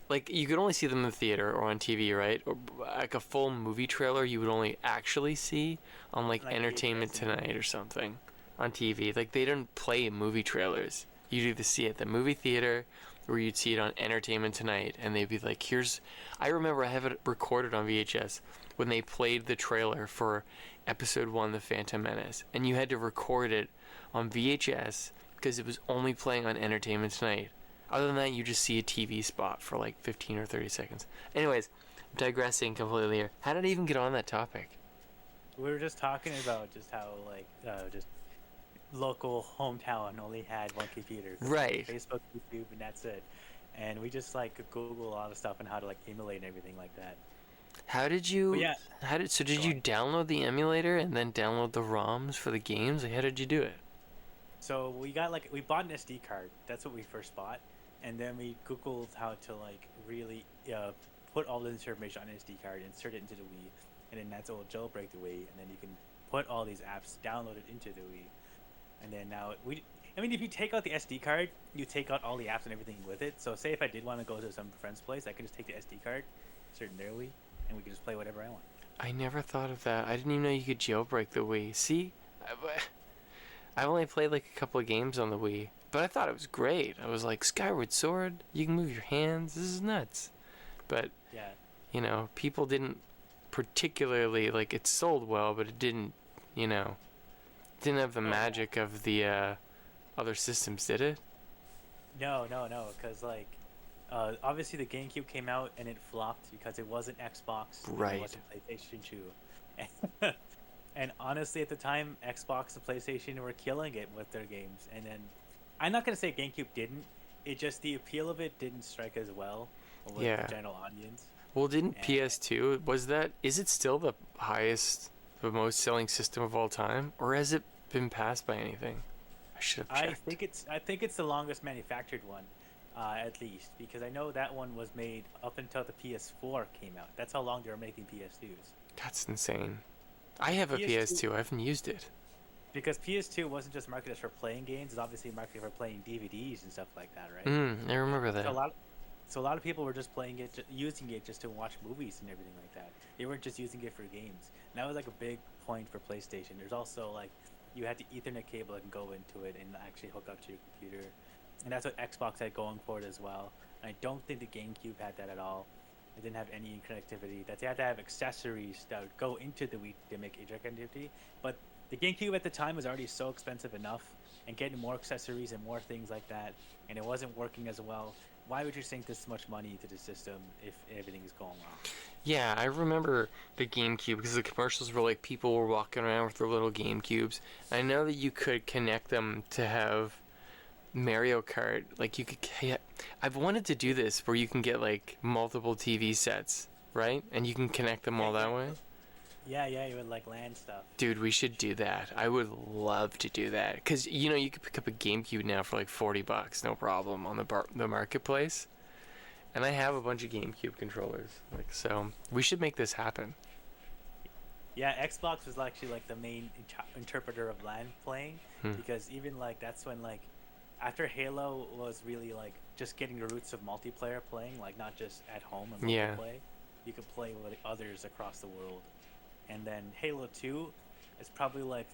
Like, you could only see them in the theater or on TV, right? Or like a full movie trailer you would only actually see on like Entertainment Tonight or something on TV. Like, they didn't play movie trailers. You'd either see it at the movie theater or you'd see it on Entertainment Tonight, and they'd be like, here's... I remember I have it recorded on VHS when they played the trailer for Episode 1, The Phantom Menace, and you had to record it on VHS because it was only playing on Entertainment Tonight. Other than that, you just see a TV spot for like 15 or 30 seconds. Anyways, I'm digressing completely here. How did I even get on that topic? We were just talking about just how like just local hometown only had one computer. Right. Facebook, YouTube, and that's it. And we just like could Google a lot of stuff and how to like emulate and everything like that. How did you? But yeah. Did you download the emulator and then download the ROMs for the games? Like, how did you do it? So we bought an SD card. That's what we first bought, and then we Googled how to like really put all the information on an SD card, insert it into the Wii, and then that's what will jailbreak the Wii, and then you can put all these apps downloaded into the Wii, and then now if you take out the SD card, you take out all the apps and everything with it. So say if I did want to go to some friend's place, I can just take the SD card, insert in their Wii, and we can just play whatever I want. I never thought of that. I didn't even know you could jailbreak the Wii. See, I've only played like a couple of games on the Wii, but I thought it was great. I was like, Skyward Sword, you can move your hands. This is nuts. But Yeah. you know, people didn't particularly like it. Sold well, but it didn't. You know, didn't have the magic of the other systems, did it? No, because like obviously the GameCube came out and it flopped because it wasn't Xbox, and Right. it wasn't PlayStation 2. And honestly, at the time, Xbox and PlayStation were killing it with their games. And then, I'm not gonna say GameCube didn't. It just the appeal of it didn't strike as well with Yeah. the general audience. Well, didn't And- PS2, is it still the most selling system of all time, or has it been passed by anything? I should have checked. I think it's the longest manufactured one, at least, because I know that one was made up until the PS4 came out. That's how long they were making PS2s. That's insane. I have a PS2. I haven't used it. Because PS2 wasn't just marketed for playing games; it's obviously marketed for playing DVDs and stuff like that, right? I remember that. So a lot of people were just playing it, using it just to watch movies and everything like that. They weren't just using it for games. And that was like a big point for PlayStation. There's also like you had the Ethernet cable that can go into it and actually hook up to your computer, and that's what Xbox had going for it as well. And I don't think the GameCube had that at all. It didn't have any connectivity. That they had to have accessories that would go into the Wii to make interconnectivity. But the GameCube at the time was already so expensive enough, and getting more accessories and more things like that, and it wasn't working as well. Why would you sink this much money into the system if everything is going wrong? Yeah, I remember the GameCube because the commercials were like people were walking around with their little GameCubes. I know that you could connect them to have Mario Kart. Like you could, I've wanted to do this where you can get like multiple TV sets, right? And you can connect them all that way. Yeah, you would like LAN stuff. Dude, we should do that. I would love to do that because you could pick up a GameCube now for like $40, no problem, on the marketplace. And I have a bunch of GameCube controllers, like so. We should make this happen. Yeah, Xbox was actually like the main interpreter of LAN playing, because even like that's when like after Halo was really like just getting the roots of multiplayer playing, like not just at home and play. You could play with others across the world. And then Halo 2 is probably like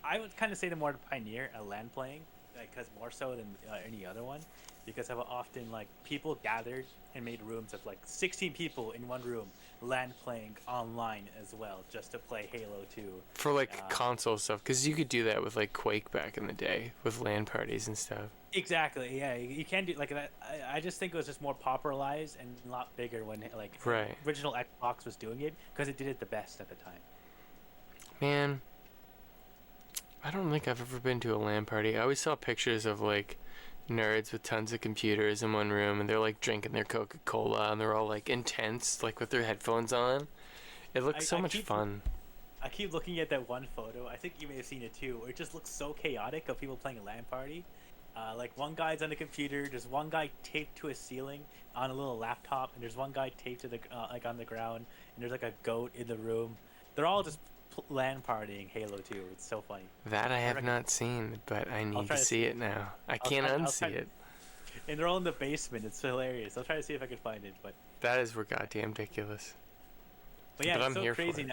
I would kind of say the more pioneer at LAN playing, because more so than any other one, because how often like people gathered and made rooms of like 16 people in one room LAN playing online as well, just to play Halo 2 for like console stuff, because you could do that with like Quake back in the day with LAN parties and stuff. Exactly, yeah, you can do like that. I just think it was just more popularized and a lot bigger when like original Xbox was doing it, because it did it the best at the time. Man, I don't think I've ever been to a LAN party. I always saw pictures of like nerds with tons of computers in one room, and they're like drinking their Coca-Cola, and they're all like intense, like with their headphones on. It looks so much fun. I keep looking at that one photo. I think you may have seen it too, where it just looks so chaotic of people playing a LAN party. Like one guy's on the computer, there's one guy taped to a ceiling on a little laptop, and there's one guy taped to the like on the ground, and there's like a goat in the room. They're all just LAN partying Halo 2. It's so funny. That I have not seen, but I need to see it now. I can't unsee it. And they're all in the basement. It's hilarious. I'll try to see if I can find it, but that is goddamn ridiculous. But yeah, it's so crazy.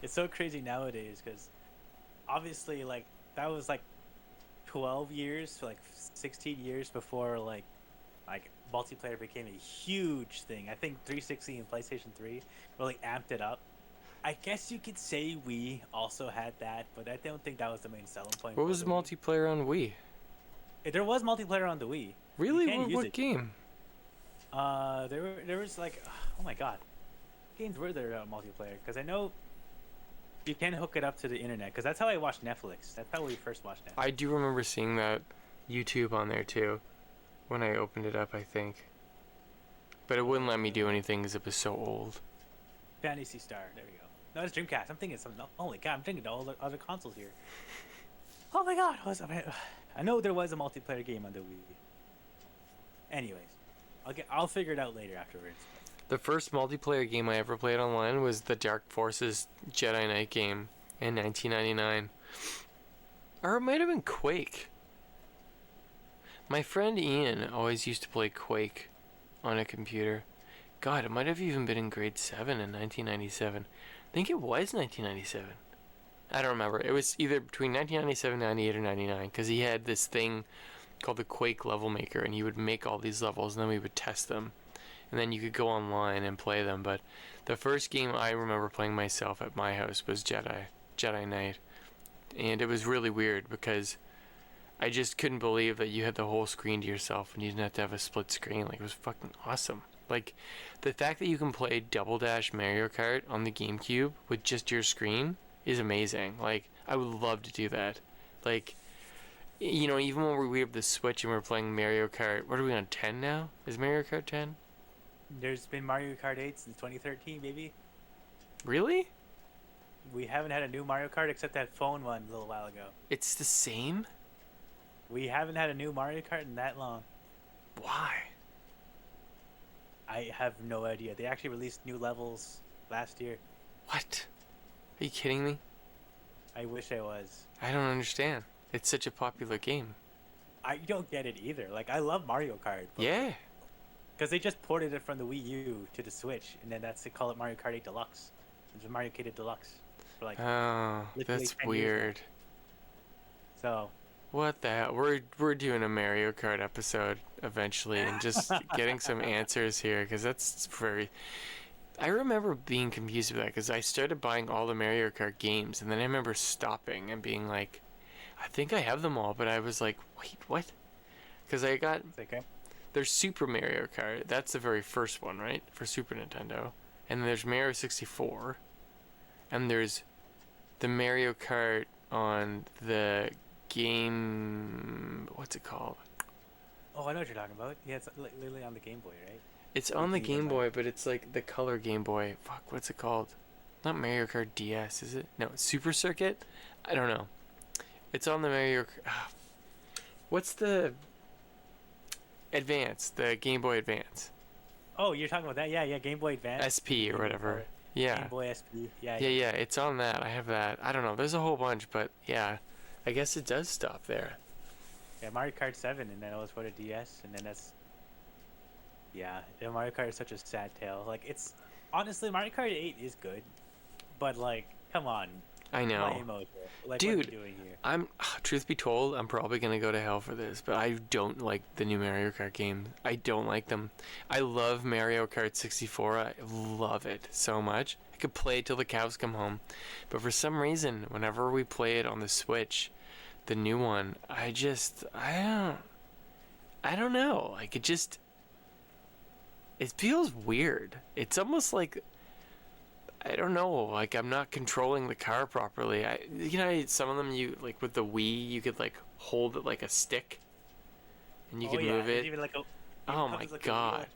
It's so crazy nowadays, because obviously like that was like 12 years, like 16 years before like multiplayer became a huge thing. I think 360 and PlayStation 3 really amped it up. I guess you could say Wii also had that, but I don't think that was the main selling point. What was the multiplayer on Wii? There was multiplayer on the Wii. Really? What game? There was like, oh my god, games were there multiplayer? Because I know you can hook it up to the internet, because that's how I watched Netflix. That's how we first watched Netflix. I do remember seeing that YouTube on there too, when I opened it up, I think. But it wouldn't let me do anything because it was so old. Fantasy Star, there we go. No, it's Dreamcast. I'm thinking something. Holy god, I'm thinking all the other consoles here. Oh my god, I know there was a multiplayer game on the Wii. Anyways, I'll figure it out later afterwards. The first multiplayer game I ever played online was the Dark Forces Jedi Knight game in 1999. Or it might have been Quake. My friend Ian always used to play Quake on a computer. God, it might have even been in grade 7 in 1997. I think it was 1997. I don't remember. It was either between 1997, 98, or 99, because he had this thing called the Quake Level Maker, and he would make all these levels, and then we would test them. And then you could go online and play them. But the first game I remember playing myself at my house was Jedi Knight. And it was really weird, because I just couldn't believe that you had the whole screen to yourself, and you didn't have to have a split screen. Like, it was fucking awesome. Like, the fact that you can play Double Dash Mario Kart on the GameCube with just your screen is amazing. Like, I would love to do that. Like, even when we have the Switch and we're playing Mario Kart, what are we on, 10 now? Is Mario Kart 10? There's been Mario Kart 8 since 2013, baby. Really? We haven't had a new Mario Kart except that phone one a little while ago. It's the same? We haven't had a new Mario Kart in that long. Why? I have no idea. They actually released new levels last year. What? Are you kidding me? I wish I was. I don't understand. It's such a popular game. I don't get it either. Like, I love Mario Kart. Yeah. Because they just ported it from the Wii U to the Switch, and then they call it Mario Kart 8 Deluxe. It's Mario Kart 8 Deluxe. for like. Oh, literally that's 10 years now. weird. So. What the hell? We're doing a Mario Kart episode eventually, and just getting some answers here, because that's very. I remember being confused with that, because I started buying all the Mario Kart games, and then I remember stopping and being like, I think I have them all, but I was like, wait, what? Because I got. Okay. There's Super Mario Kart. That's the very first one, right? For Super Nintendo. And then there's Mario 64. And there's the Mario Kart on the game. What's it called? Oh, I know what you're talking about. Yeah, it's literally on the Game Boy, right? It's on the Game Boy, but it's like the color Game Boy. Fuck, what's it called? Not Mario Kart DS, is it? No, it's Super Circuit? I don't know. It's on the Mario. What's the Advance? The Game Boy Advance. Oh, you're talking about that? Yeah, Game Boy Advance. SP or whatever. Yeah. Game Boy SP. Yeah. Yeah, it's on that. I have that. I don't know. There's a whole bunch, but yeah. I guess it does stop there. Yeah, Mario Kart 7, and then it was for the DS, and then that's. Yeah, Mario Kart is such a sad tale. Like, it's. Honestly, Mario Kart 8 is good, but, like, come on. I know. My emotion. Like, Dude, what are you doing here? truth be told, I'm probably gonna go to hell for this, but I don't like the new Mario Kart games. I don't like them. I love Mario Kart 64. I love it so much. I could play it till the cows come home, but for some reason, whenever we play it on the Switch, the new one, I don't know. Like, it feels weird. It's almost like, I don't know, like I'm not controlling the car properly. Some of them, you like with the Wii, you could like hold it like a stick, and you could move it. Even like Oh my god,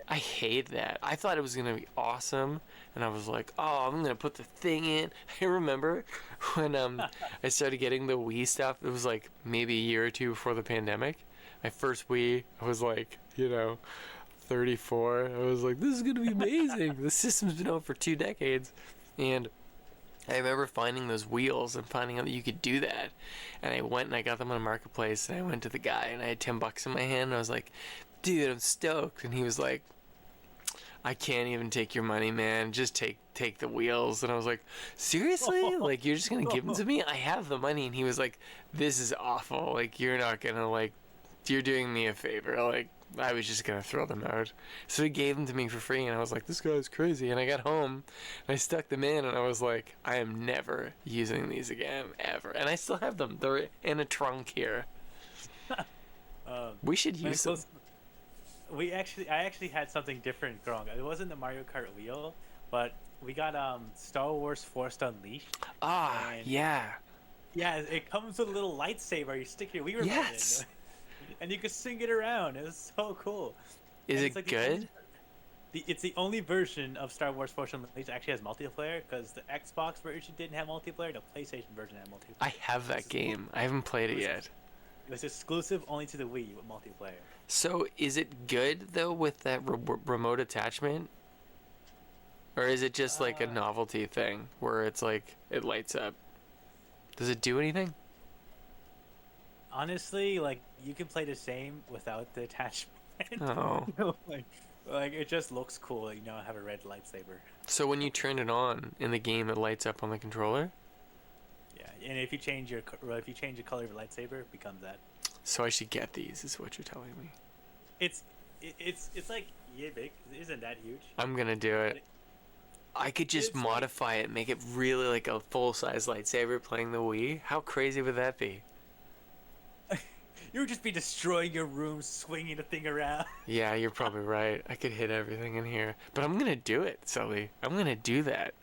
I hate that. I thought it was gonna be awesome, and I was like, oh, I'm gonna put the thing in. I remember when I started getting the Wii stuff. It was like maybe a year or two before the pandemic. My first Wii, I was like, 34. I was like, this is gonna be amazing. The system's been out for 2 decades, and I remember finding those wheels and finding out that you could do that. And I went and I got them on a marketplace, and I went to the guy, and I had $10 in my hand, and I was like, dude, I'm stoked. And he was like, I can't even take your money, man. Just take the wheels. And I was like, seriously? Like, you're just gonna give them to me? I have the money. And he was like, this is awful. Like, you're not gonna, like, you're doing me a favor. Like, I was just gonna throw them out. So he gave them to me for free, and I was like, this guy's crazy. And I got home, and I stuck them in, and I was like, I am never using these again, ever. And I still have them. They're in a trunk here. We should use them. I actually had something different growing up. It wasn't the Mario Kart wheel, but we got Star Wars Force Unleashed. Yeah. Yeah, it comes with a little lightsaber. You stick your Wii remote Yes. in. And you can swing it around. It was so cool. Is and it good? It's the only version of Star Wars Force Unleashed that actually has multiplayer, because the Xbox version didn't have multiplayer. The PlayStation version had multiplayer. I have that game. I haven't played it yet. It was exclusive only to the Wii with multiplayer. So is it good though with that remote attachment, or is it just like a novelty thing where it's like it lights up? Does it do anything? Honestly, like, you can play the same without the attachment. Oh. like it just looks cool. Have a red lightsaber. So when you turn it on in the game, it lights up on the controller? Yeah, and if you change the color of your lightsaber, it becomes that. So I should get these, is what you're telling me. It's like yay big. It isn't that huge. I'm gonna do it. I could just modify it, make it really like a full-size lightsaber playing the Wii. How crazy would that be? You would just be destroying your room, swinging the thing around. Yeah, you're probably right. I could hit everything in here. But I'm going to do it, Sully. I'm going to do that.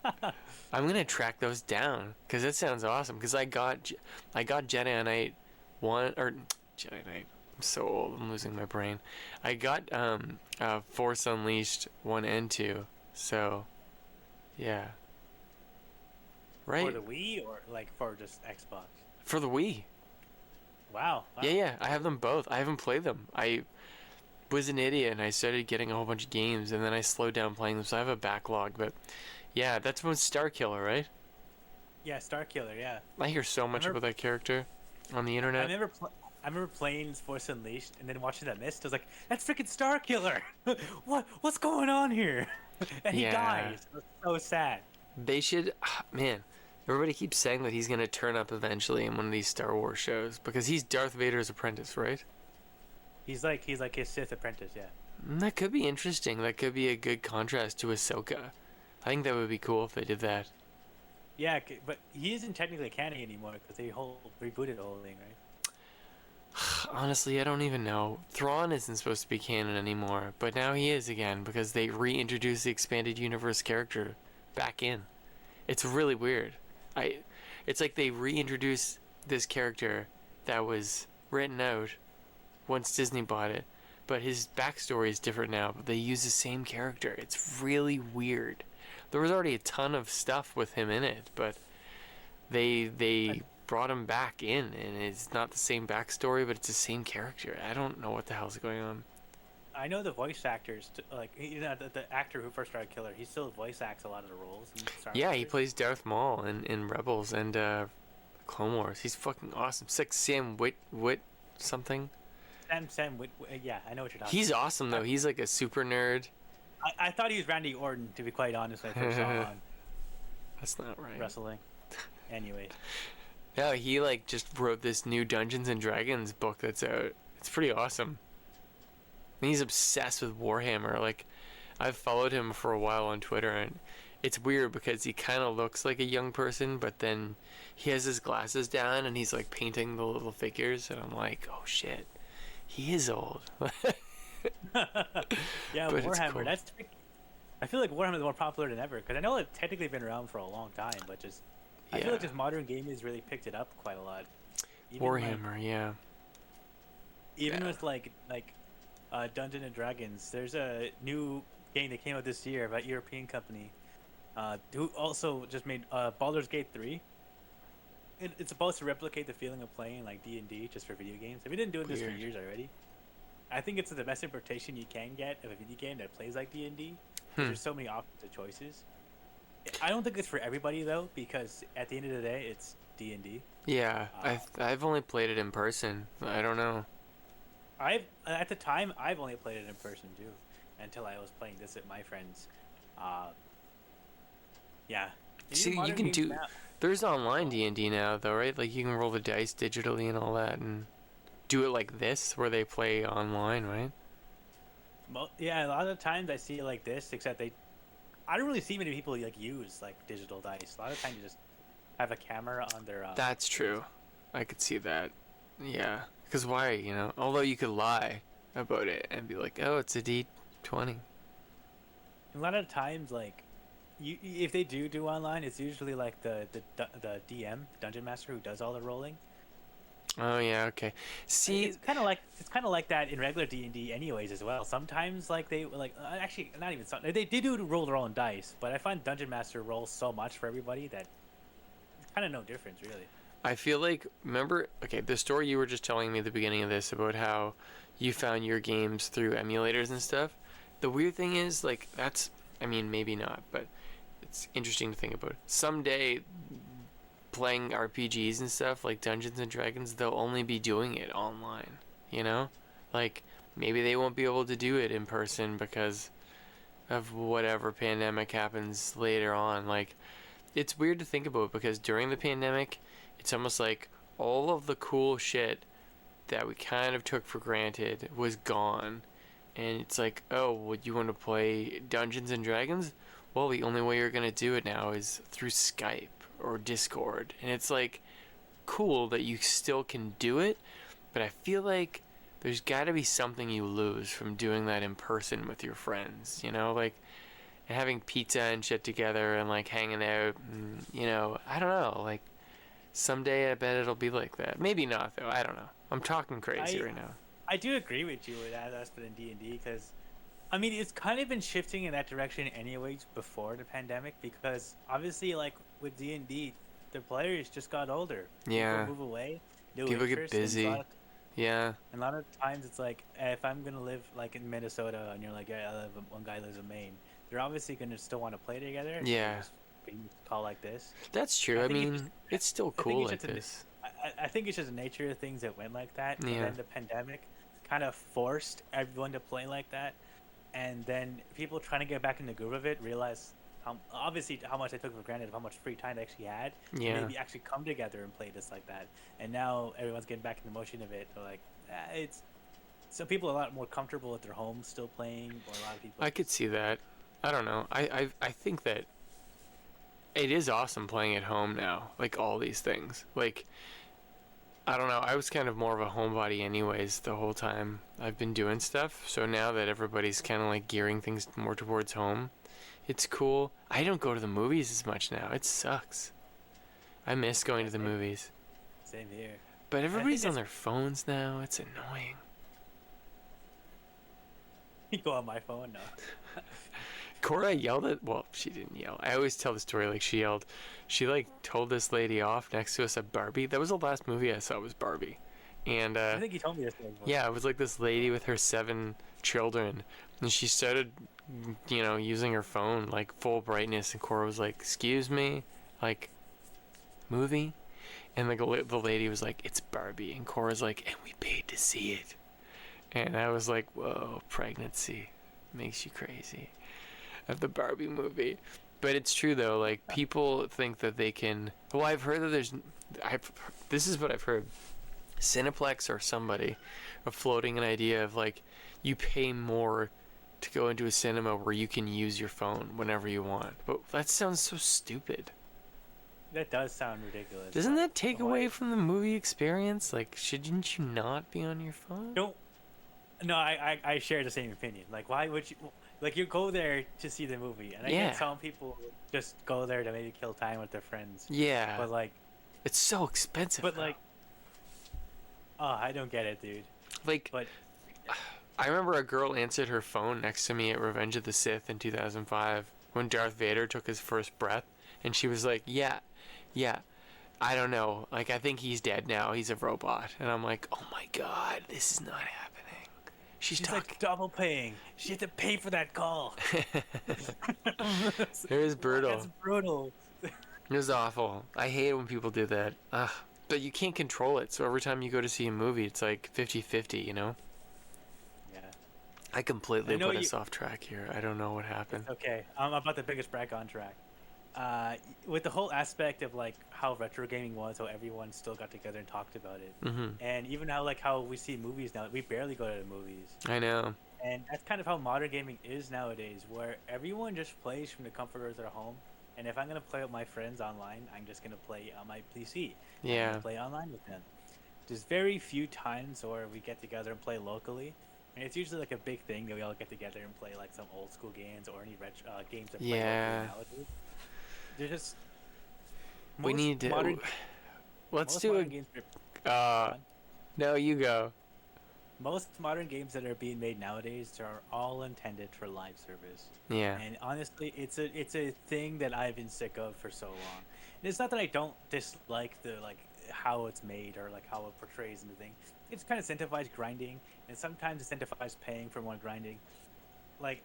I'm going to track those down, because that sounds awesome. Because I got Jedi Knight 1, or Jedi Knight. I'm so old. I'm losing my brain. I got Force Unleashed 1 and 2. So, yeah. Right. For the Wii, or like for just Xbox? For the Wii. Wow. Yeah, I have them both. I haven't played them. I was an idiot, and I started getting a whole bunch of games, and then I slowed down playing them, so I have a backlog. But yeah, that's from Star Killer, right? Yeah, Star Killer, yeah. I hear so much about that character on the internet. I remember playing Force Unleashed and then watching that mist. I was like, that's freaking Star Killer! What's going on here? And he dies. It was so sad. They should, man. Everybody keeps saying that he's gonna turn up eventually in one of these Star Wars shows because he's Darth Vader's apprentice, right? He's like his Sith apprentice, yeah. That could be interesting. That could be a good contrast to Ahsoka. I think that would be cool if they did that. Yeah, but he isn't technically canon anymore because they rebooted the whole thing, right? Honestly, I don't even know. Thrawn isn't supposed to be canon anymore, but now he is again because they reintroduced the expanded universe character back in. It's really weird. It's like they reintroduced this character that was written out once Disney bought it, but his backstory is different now, but they use the same character. It's really weird. There was already a ton of stuff with him in it, but they brought him back in, and it's not the same backstory, but it's the same character. I don't know what the hell's going on. I know the voice actors, the actor who first started Killer, he still voice acts a lot of the roles. In Star Yeah, Wars. he plays Darth Maul in Rebels and Clone Wars. He's fucking awesome. It's like Sam Wit something. Sam yeah, I know what you're talking He's about. awesome, though. He's like a super nerd. I thought he was Randy Orton, to be quite honest, when I first saw him on That's not right. wrestling. Anyway. Yeah, he like just wrote this new Dungeons and Dragons book that's out. It's pretty awesome. And he's obsessed with Warhammer. Like, I've followed him for a while on Twitter, and it's weird because he kind of looks like a young person, but then he has his glasses down and he's like painting the little figures, and I'm like, oh shit, he is old. Yeah, But it's Warhammer. cool. I feel like Warhammer is more popular than ever because I know it's technically been around for a long time, but I feel like just modern gaming has really picked it up quite a lot. Even Warhammer, yeah. with like Dungeons and Dragons, there's a new game that came out this year by a European company who also just made Baldur's Gate 3. It's supposed to replicate the feeling of playing like D&D just for video games. They've been doing this for Weird. years already. I think it's the best interpretation you can get of a video game that plays like D&D. There's so many options of choices. I don't think it's for everybody though, because at the end of the day, it's D&D. Yeah, I've only played it in person. I don't know. At the time I've only played it in person too, until I was playing this at my friends. Yeah. See, you can do. There's online D&D now, though, right? Like you can roll the dice digitally and all that, and do it like this, where they play online, right? Yeah, a lot of times I see it like this, except I don't really see many people like use like digital dice. A lot of times you just have a camera on their. That's true. I could see that. Yeah, because why, you know? Although you could lie about it and be like, oh, it's a D20. A lot of times, like, if they do online, it's usually like the DM, Dungeon Master, who does all the rolling. Oh yeah, okay. See, It's kind of like that in regular D&D, anyways, as well. Sometimes, like actually, not even some. They do roll their own dice, but I find Dungeon Master rolls so much for everybody that it's kind of no difference, really. I feel like, remember, okay, the story you were just telling me at the beginning of this about how you found your games through emulators and stuff. The weird thing is, like, I mean, maybe not, but it's interesting to think about. Someday, playing RPGs and stuff like Dungeons and Dragons, they'll only be doing it online, you know? Like, maybe they won't be able to do it in person because of whatever pandemic happens later on. Like, it's weird to think about because during the pandemic, it's almost like all of the cool shit that we kind of took for granted was gone. And it's like, oh, would you want to play Dungeons and Dragons? Well, the only way you're going to do it now is through Skype or Discord. And it's like cool that you still can do it, but I feel like there's got to be something you lose from doing that in person with your friends, you know, like having pizza and shit together and like hanging out and, you know, I don't know, like someday I bet it'll be like that. Maybe not though, I don't know. I'm talking crazy right now. I do agree with you with that aspect in D&D because, I mean, it's kind of been shifting in that direction anyways before the pandemic because obviously, like, with D&D, the players just got older. Yeah. People move away. People get busy. Yeah. And a lot of times it's like, if I'm going to live, like, in Minnesota and you're like, yeah, one guy lives in Maine, they're obviously going to still want to play together. Yeah. Call like this. That's true. I mean, it's still cool like this. I think it's just the nature of things that went like that. Yeah. And then the pandemic kind of forced everyone to play like that. And then people trying to get back in the groove of it realize, obviously how much I took for granted of how much free time I actually had. Yeah. Maybe actually come together and play this like that. And now everyone's getting back in the motion of it. They're like, it's some people are a lot more comfortable at their homes still playing, or a lot of people. I could see that. I don't know. I think that it is awesome playing at home now. Like all these things. Like, I don't know. I was kind of more of a homebody anyways the whole time I've been doing stuff. So now that everybody's kind of like gearing things more towards home, it's cool. I don't go to the movies as much now. It sucks. I miss going to the movies. Same here. But everybody's on their phones now. It's annoying. You go on my phone now. Cora yelled at, well, she didn't yell. I always tell the story like she yelled. She like told this lady off next to us at Barbie. That was the last movie I saw was Barbie. And I think you told me this thing. yeah, it was like this lady with her 7 children. And she started, using her phone like full brightness. And Cora was like, excuse me, like, movie? And like the lady was like, it's Barbie. And Cora's like, and we paid to see it. And I was like, whoa, pregnancy makes you crazy. Of the Barbie movie. But it's true though, like people think that they can, well, I've heard that this is what I've heard. Cineplex or somebody are floating an idea of like you pay more to go into a cinema where you can use your phone whenever you want. But that sounds so stupid. That does sound ridiculous. Doesn't that take away from the movie experience? Like, shouldn't you not be on your phone? No, I share the same opinion. Like, why would you? Like, you go there to see the movie, and I get some people just go there to maybe kill time with their friends. Yeah. But like, it's so expensive. But like, I don't get it, dude. Like, but I remember a girl answered her phone next to me at Revenge of the Sith in 2005 when Darth Vader took his first breath, and she was like, yeah, I don't know. Like, I think he's dead now. He's a robot. And I'm like, oh my god, this is not happening. She's talking. Like double paying. She had to pay for that call. It was brutal. That's brutal. It was awful. I hate when people do that. Ugh. But you can't control it. So every time you go to see a movie, it's like 50-50, Yeah. I completely put us off track here. I don't know what happened. Okay. I'm about the biggest brag on track. With the whole aspect of like how retro gaming was, how everyone still got together and talked about it, and even how we see movies now, we barely go to the movies. I know. And that's kind of how modern gaming is nowadays, where everyone just plays from the comfort of their home. And if I'm gonna play with my friends online, I'm just gonna play on my PC. Yeah. I'm gonna play online with them. There's very few times where we get together and play locally. And it's usually like a big thing that we all get together and play like some old school games or any retro games that play nowadays. They're just. We need to. Let's do a. No, you go. Most modern games that are being made nowadays are all intended for live service. Yeah. And honestly, it's a thing that I've been sick of for so long. And it's not that I don't dislike the how it's made or like how it portrays the thing. It's kind of incentivized grinding, and sometimes incentivized paying for more grinding. Like,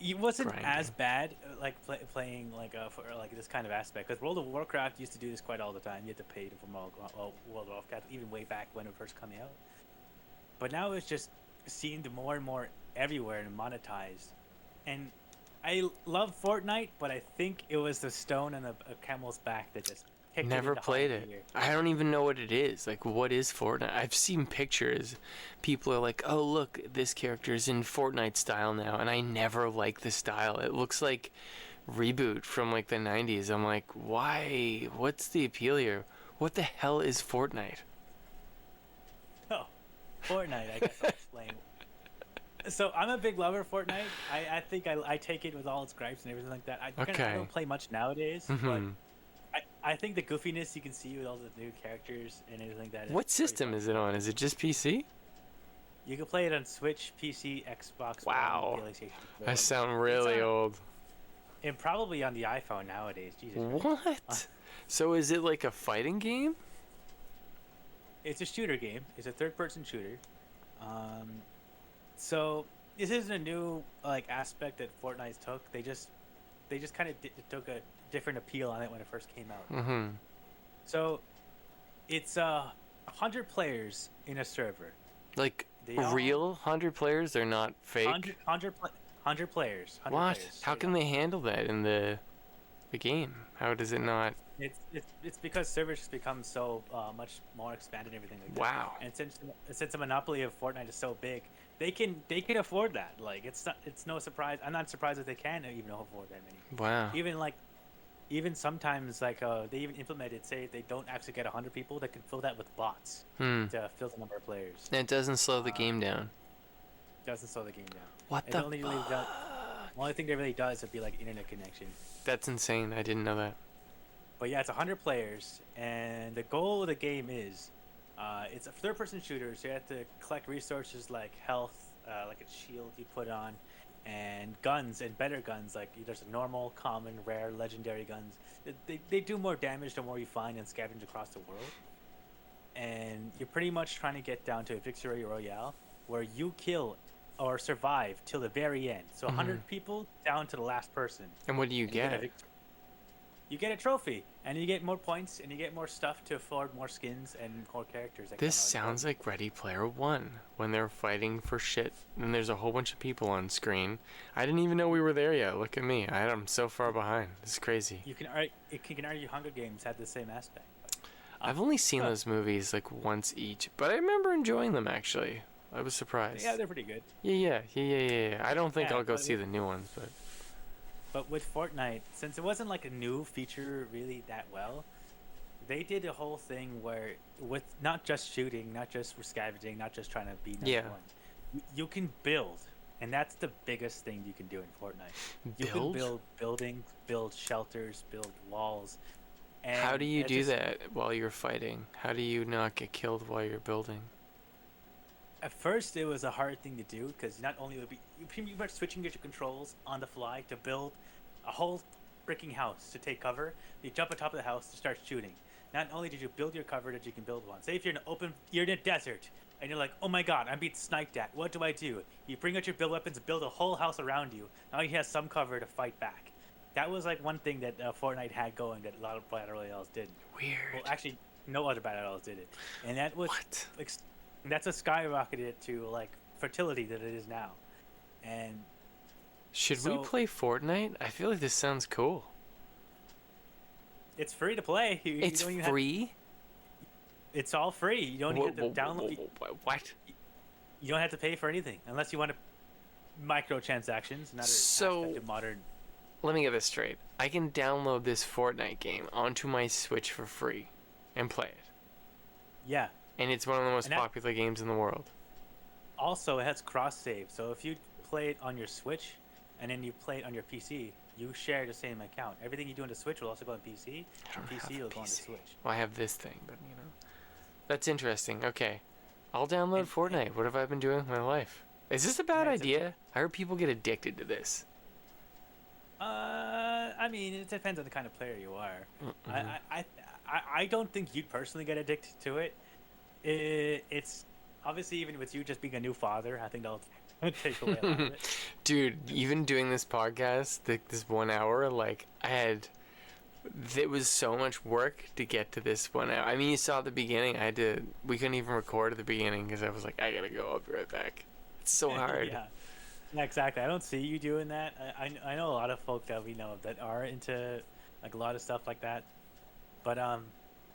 it wasn't as bad playing for this kind of aspect, because World of Warcraft used to do this quite all the time. You had to pay for World of Warcraft even way back when it first coming out. But now it's just seen more and more everywhere and monetized. And I love Fortnite, but I think it was the stone and a camel's back that just kicked Never played it. Here. I don't even know what it is. Like, what is Fortnite? I've seen pictures. People are like, oh, look, this character is in Fortnite style now. And I never like the style. It looks like Reboot from like the 90s. I'm like, why? What's the appeal here? What the hell is Fortnite? Oh, Fortnite, I guess I'll explain. So I'm a big lover of Fortnite. I think I take it with all its gripes and everything like that. I don't play much nowadays, but I think the goofiness you can see with all the new characters and everything like that. What system is it on? Is it just PC? You can play it on Switch, PC, Xbox. Wow. One, PlayStation 4. I sound really old. And probably on the iPhone nowadays. Jesus what? So is it like a fighting game? It's a shooter game. It's a third-person shooter. So this isn't a new aspect that Fortnite took. They just kind of took a different appeal on it when it first came out. Mm-hmm. So it's 100 players in a server. Like real 100 players? They're not fake? 100 100 players. 100 What? Players, How can they handle that in the game? How does it not? It's because servers just become so much more expanded and everything like that. Wow. And since the monopoly of Fortnite is so big, they can afford that. Like it's no surprise. I'm not surprised that they can even afford that many. Wow. Even sometimes they even implemented, say they don't actually get 100 people, they can fill that with bots to fill the number of players. And it doesn't slow the game down. Doesn't slow the game down. What It the only really does, the only thing that really does would be like internet connection. That's insane. I didn't know that. But yeah, it's 100 players, and the goal of the game is, it's a third-person shooter, so you have to collect resources like health, like a shield you put on, and guns, and better guns, like there's a normal, common, rare, legendary guns. They do more damage the more you find and scavenge across the world. And you're pretty much trying to get down to a victory royale, where you kill or survive till the very end. So 100 people down to the last person. And what do you get? You get a trophy, and you get more points, and you get more stuff to afford more skins and more characters. This sounds like Ready Player One, when they're fighting for shit, and there's a whole bunch of people on screen. I didn't even know we were there yet. Look at me. I'm so far behind. This is crazy. You can argue Hunger Games had the same aspect. I've only seen those movies like once each, but I remember enjoying them actually. I was surprised. Yeah, they're pretty good. Yeah. I don't think Yeah, I'll go see the new ones, but... But with Fortnite, since it wasn't like a new feature really that well, they did a whole thing where, with not just shooting, not just scavenging, not just trying to be number one, you can build, and that's the biggest thing you can do in Fortnite. You can build buildings, build shelters, build walls. And how do you do that while you're fighting? How do you not get killed while you're building? At first, it was a hard thing to do because not only would you pretty much switching your controls on the fly to build a whole freaking house to take cover. You jump on top of the house to start shooting. Not only did you build your cover, that you can build one. Say if you're in a desert and you're like, oh my god, I'm being sniped at. What do I do? You bring out your build weapons, build a whole house around you. Now you have some cover to fight back. That was like one thing that Fortnite had going that a lot of Battle Royales didn't. Weird. Well, actually, no other Battle Royales did it, and that was that's what skyrocketed it to like fertility that it is now. And should we play Fortnite? I feel like this sounds cool. It's free to play. It's free? It's all free. You don't need to download. What? You don't have to pay for anything unless you want to microtransactions. Not so modern. Let me get this straight. I can download this Fortnite game onto my Switch for free and play it. Yeah. And it's one of the most popular games in the world. Also, it has cross-save. So if you play it on your Switch and then you play it on your PC, you share the same account. Everything you do on the Switch will also go on PC. On PC will go on the Switch. Well, I have this thing, but you know. That's interesting. Okay. I'll download Fortnite. What have I been doing with my life? Is this a bad idea? I heard people get addicted to this. I mean, it depends on the kind of player you are. I don't think you'd personally get addicted to it. It's obviously, even with you just being a new father, I think that'll take away a lot of it. Dude, even doing this podcast, this 1 hour, like it was so much work to get to this 1 hour. I mean, you saw at the beginning, we couldn't even record at the beginning because I was like, I gotta go, I'll be right back. It's so hard. Yeah, exactly. I don't see you doing that. I know a lot of folk that we know that are into like a lot of stuff like that. But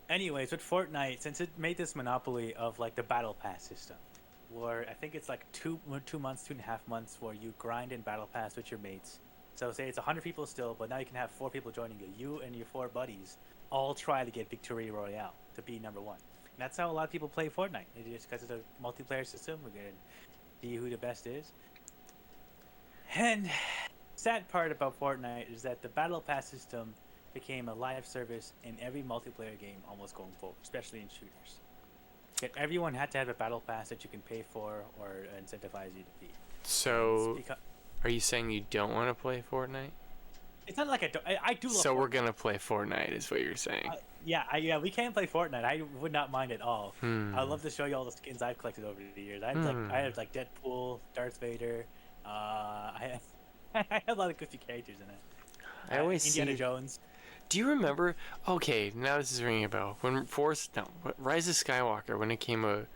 anyways, with Fortnite, since it made this monopoly of like the battle pass system, where I think it's like 2 months, 2.5 months, where you grind in battle pass with your mates. So say it's 100 people still, but now you can have 4 people joining you. You and your 4 buddies all try to get Victory Royale to be number 1. And that's how a lot of people play Fortnite. It is because of the multiplayer system. We're gonna see who the best is. And sad part about Fortnite is that the battle pass system became a live service in every multiplayer game almost going forward, especially in shooters. Yet everyone had to have a battle pass that you can pay for or incentivize you to beat. So, are you saying you don't want to play Fortnite? It's not like I do love So Fortnite. We're gonna play Fortnite, is what you're saying? Yeah, we can play Fortnite. I would not mind at all. I'd love to show you all the skins I've collected over the years. I had like Deadpool, Darth Vader. I had a lot of goofy characters in it. I always Indiana Jones. Do you remember? Okay, now this is ringing a bell. When Rise of Skywalker, when it came out,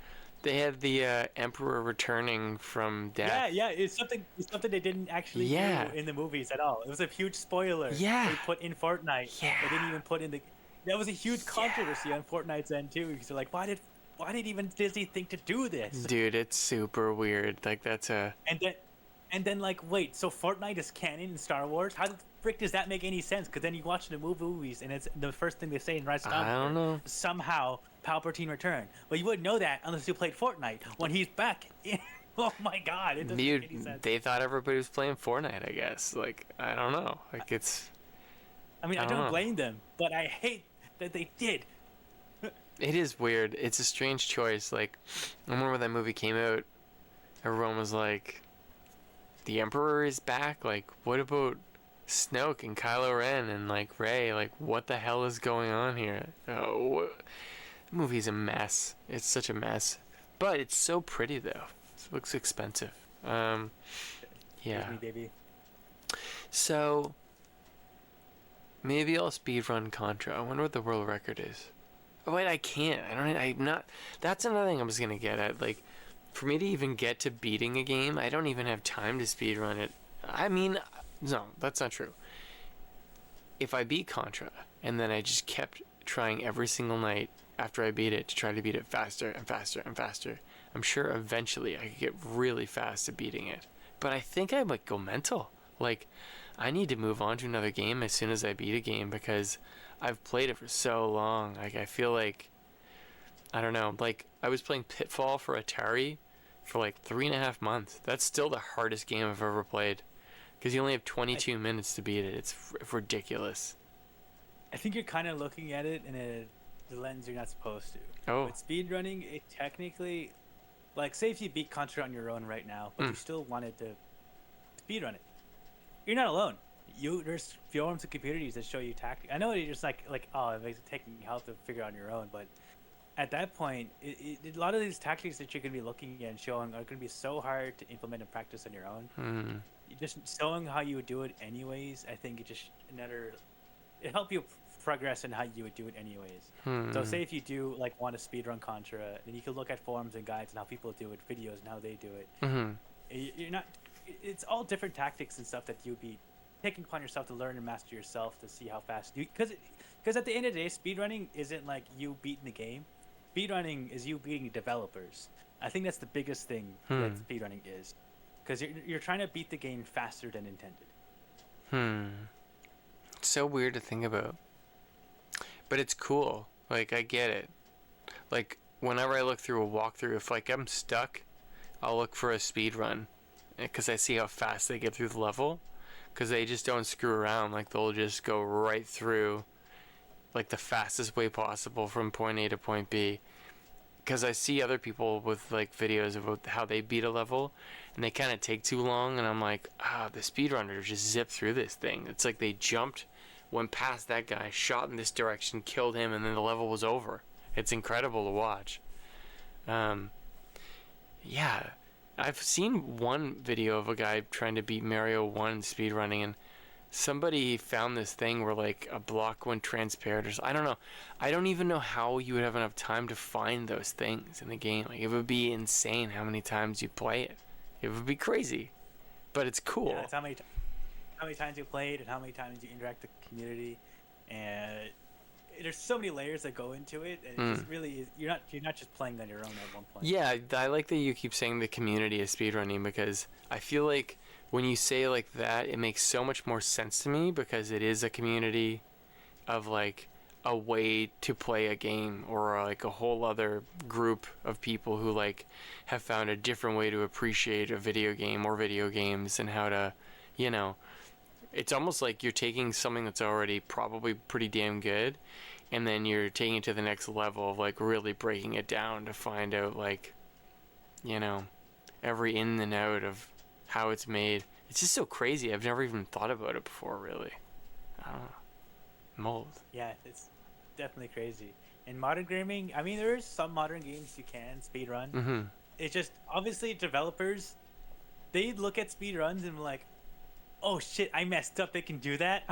They had the Emperor returning from death. Yeah, it's something they didn't actually do in the movies at all. It was a huge spoiler. Yeah. They put in Fortnite. Yeah. They didn't even put in the. That was a huge controversy on Fortnite's end too, because they're like, why did even Disney think to do this? Dude, it's super weird. Like that's a. And then like, wait, so Fortnite is canon in Star Wars? How the frick does that make any sense? Because then you watch the movies, and it's the first thing they say in Rise of Skywalker. I don't know. Somehow Palpatine returned. Well, you wouldn't know that unless you played Fortnite when he's back. Oh my God! It doesn't make any sense. They thought everybody was playing Fortnite. I guess. Like I don't know. Like it's. I mean, I don't blame them, but I hate that they did. It is weird. It's a strange choice. Like, I remember when that movie came out, everyone was like, the Emperor is back? Like, what about Snoke and Kylo Ren and, like, Rey? Like, what the hell is going on here? The movie's a mess. It's such a mess. But it's so pretty, though. It looks expensive. Yeah. Disney, baby. So, maybe I'll speedrun Contra. I wonder what the world record is. Oh, wait, I can't. I'm not. That's another thing I was going to get at. Like, for me to even get to beating a game, I don't even have time to speedrun it. I mean, no, that's not true. If I beat Contra, and then I just kept trying every single night after I beat it to try to beat it faster and faster and faster, I'm sure eventually I could get really fast at beating it. But I think I might go mental. Like, I need to move on to another game as soon as I beat a game because I've played it for so long. Like, I feel like, I don't know, like, I was playing Pitfall for Atari for like 3.5 months. That's still the hardest game I've ever played because you only have 22 minutes to beat it. It's ridiculous. I think you're kind of looking at it in the lens you're not supposed to. Oh. With speedrunning, it technically, like, say if you beat Contra on your own right now, but you still wanted to speedrun it, you're not alone. There's forums and communities that show you tactics. I know you're just like oh, it makes it taking help to figure out on your own, but at that point, a lot of these tactics that you're going to be looking at and showing are going to be so hard to implement and practice on your own. Just showing how you would do it anyways, I think it help you progress in how you would do it anyways. So say if you do like want to speedrun Contra, then you can look at forums and guides and how people do it, videos and how they do it. You're not. It's all different tactics and stuff that you'd be taking upon yourself to learn and master yourself to see how fast you. Because at the end of the day, speedrunning isn't like you beating the game. Speedrunning is you beating developers. I think that's the biggest thing that speedrunning is, because you're trying to beat the game faster than intended. It's so weird to think about, but it's cool. Like, I get it. Like, whenever I look through a walkthrough, if like I'm stuck, I'll look for a speed run because I see how fast they get through the level, because they just don't screw around. Like, they'll just go right through like the fastest way possible from point A to point B. Because I see other people with like videos about how they beat a level and they kind of take too long, and I'm like, the speedrunners just zip through this thing. It's like they jumped, went past that guy, shot in this direction, killed him, and then the level was over. It's incredible to watch. Yeah, I've seen one video of a guy trying to beat Mario 1 speedrunning, and somebody found this thing where like a block went transparent or I don't know. I don't even know how you would have enough time to find those things in the game. Like, it would be insane how many times you play it. It would be crazy, but it's cool. Yeah, it's how many times you played and how many times you interact with the community, and there's so many layers that go into it, and it just really is, you're not just playing on your own at one point. Yeah, I like that you keep saying the community is speedrunning, because I feel like when you say it like that, it makes so much more sense to me, because it is a community of like a way to play a game, or like a whole other group of people who like have found a different way to appreciate a video game or video games, and how to, you know, it's almost like you're taking something that's already probably pretty damn good, and then you're taking it to the next level of like really breaking it down to find out, like, you know, every in and out of how it's made. It's just so crazy. I've never even thought about it before, really. I don't know. Mold. Yeah, it's definitely crazy. In modern gaming, I mean, there's some modern games you can speedrun. It's just, obviously, developers, they look at speedruns and be like, oh shit, I messed up. They can do that.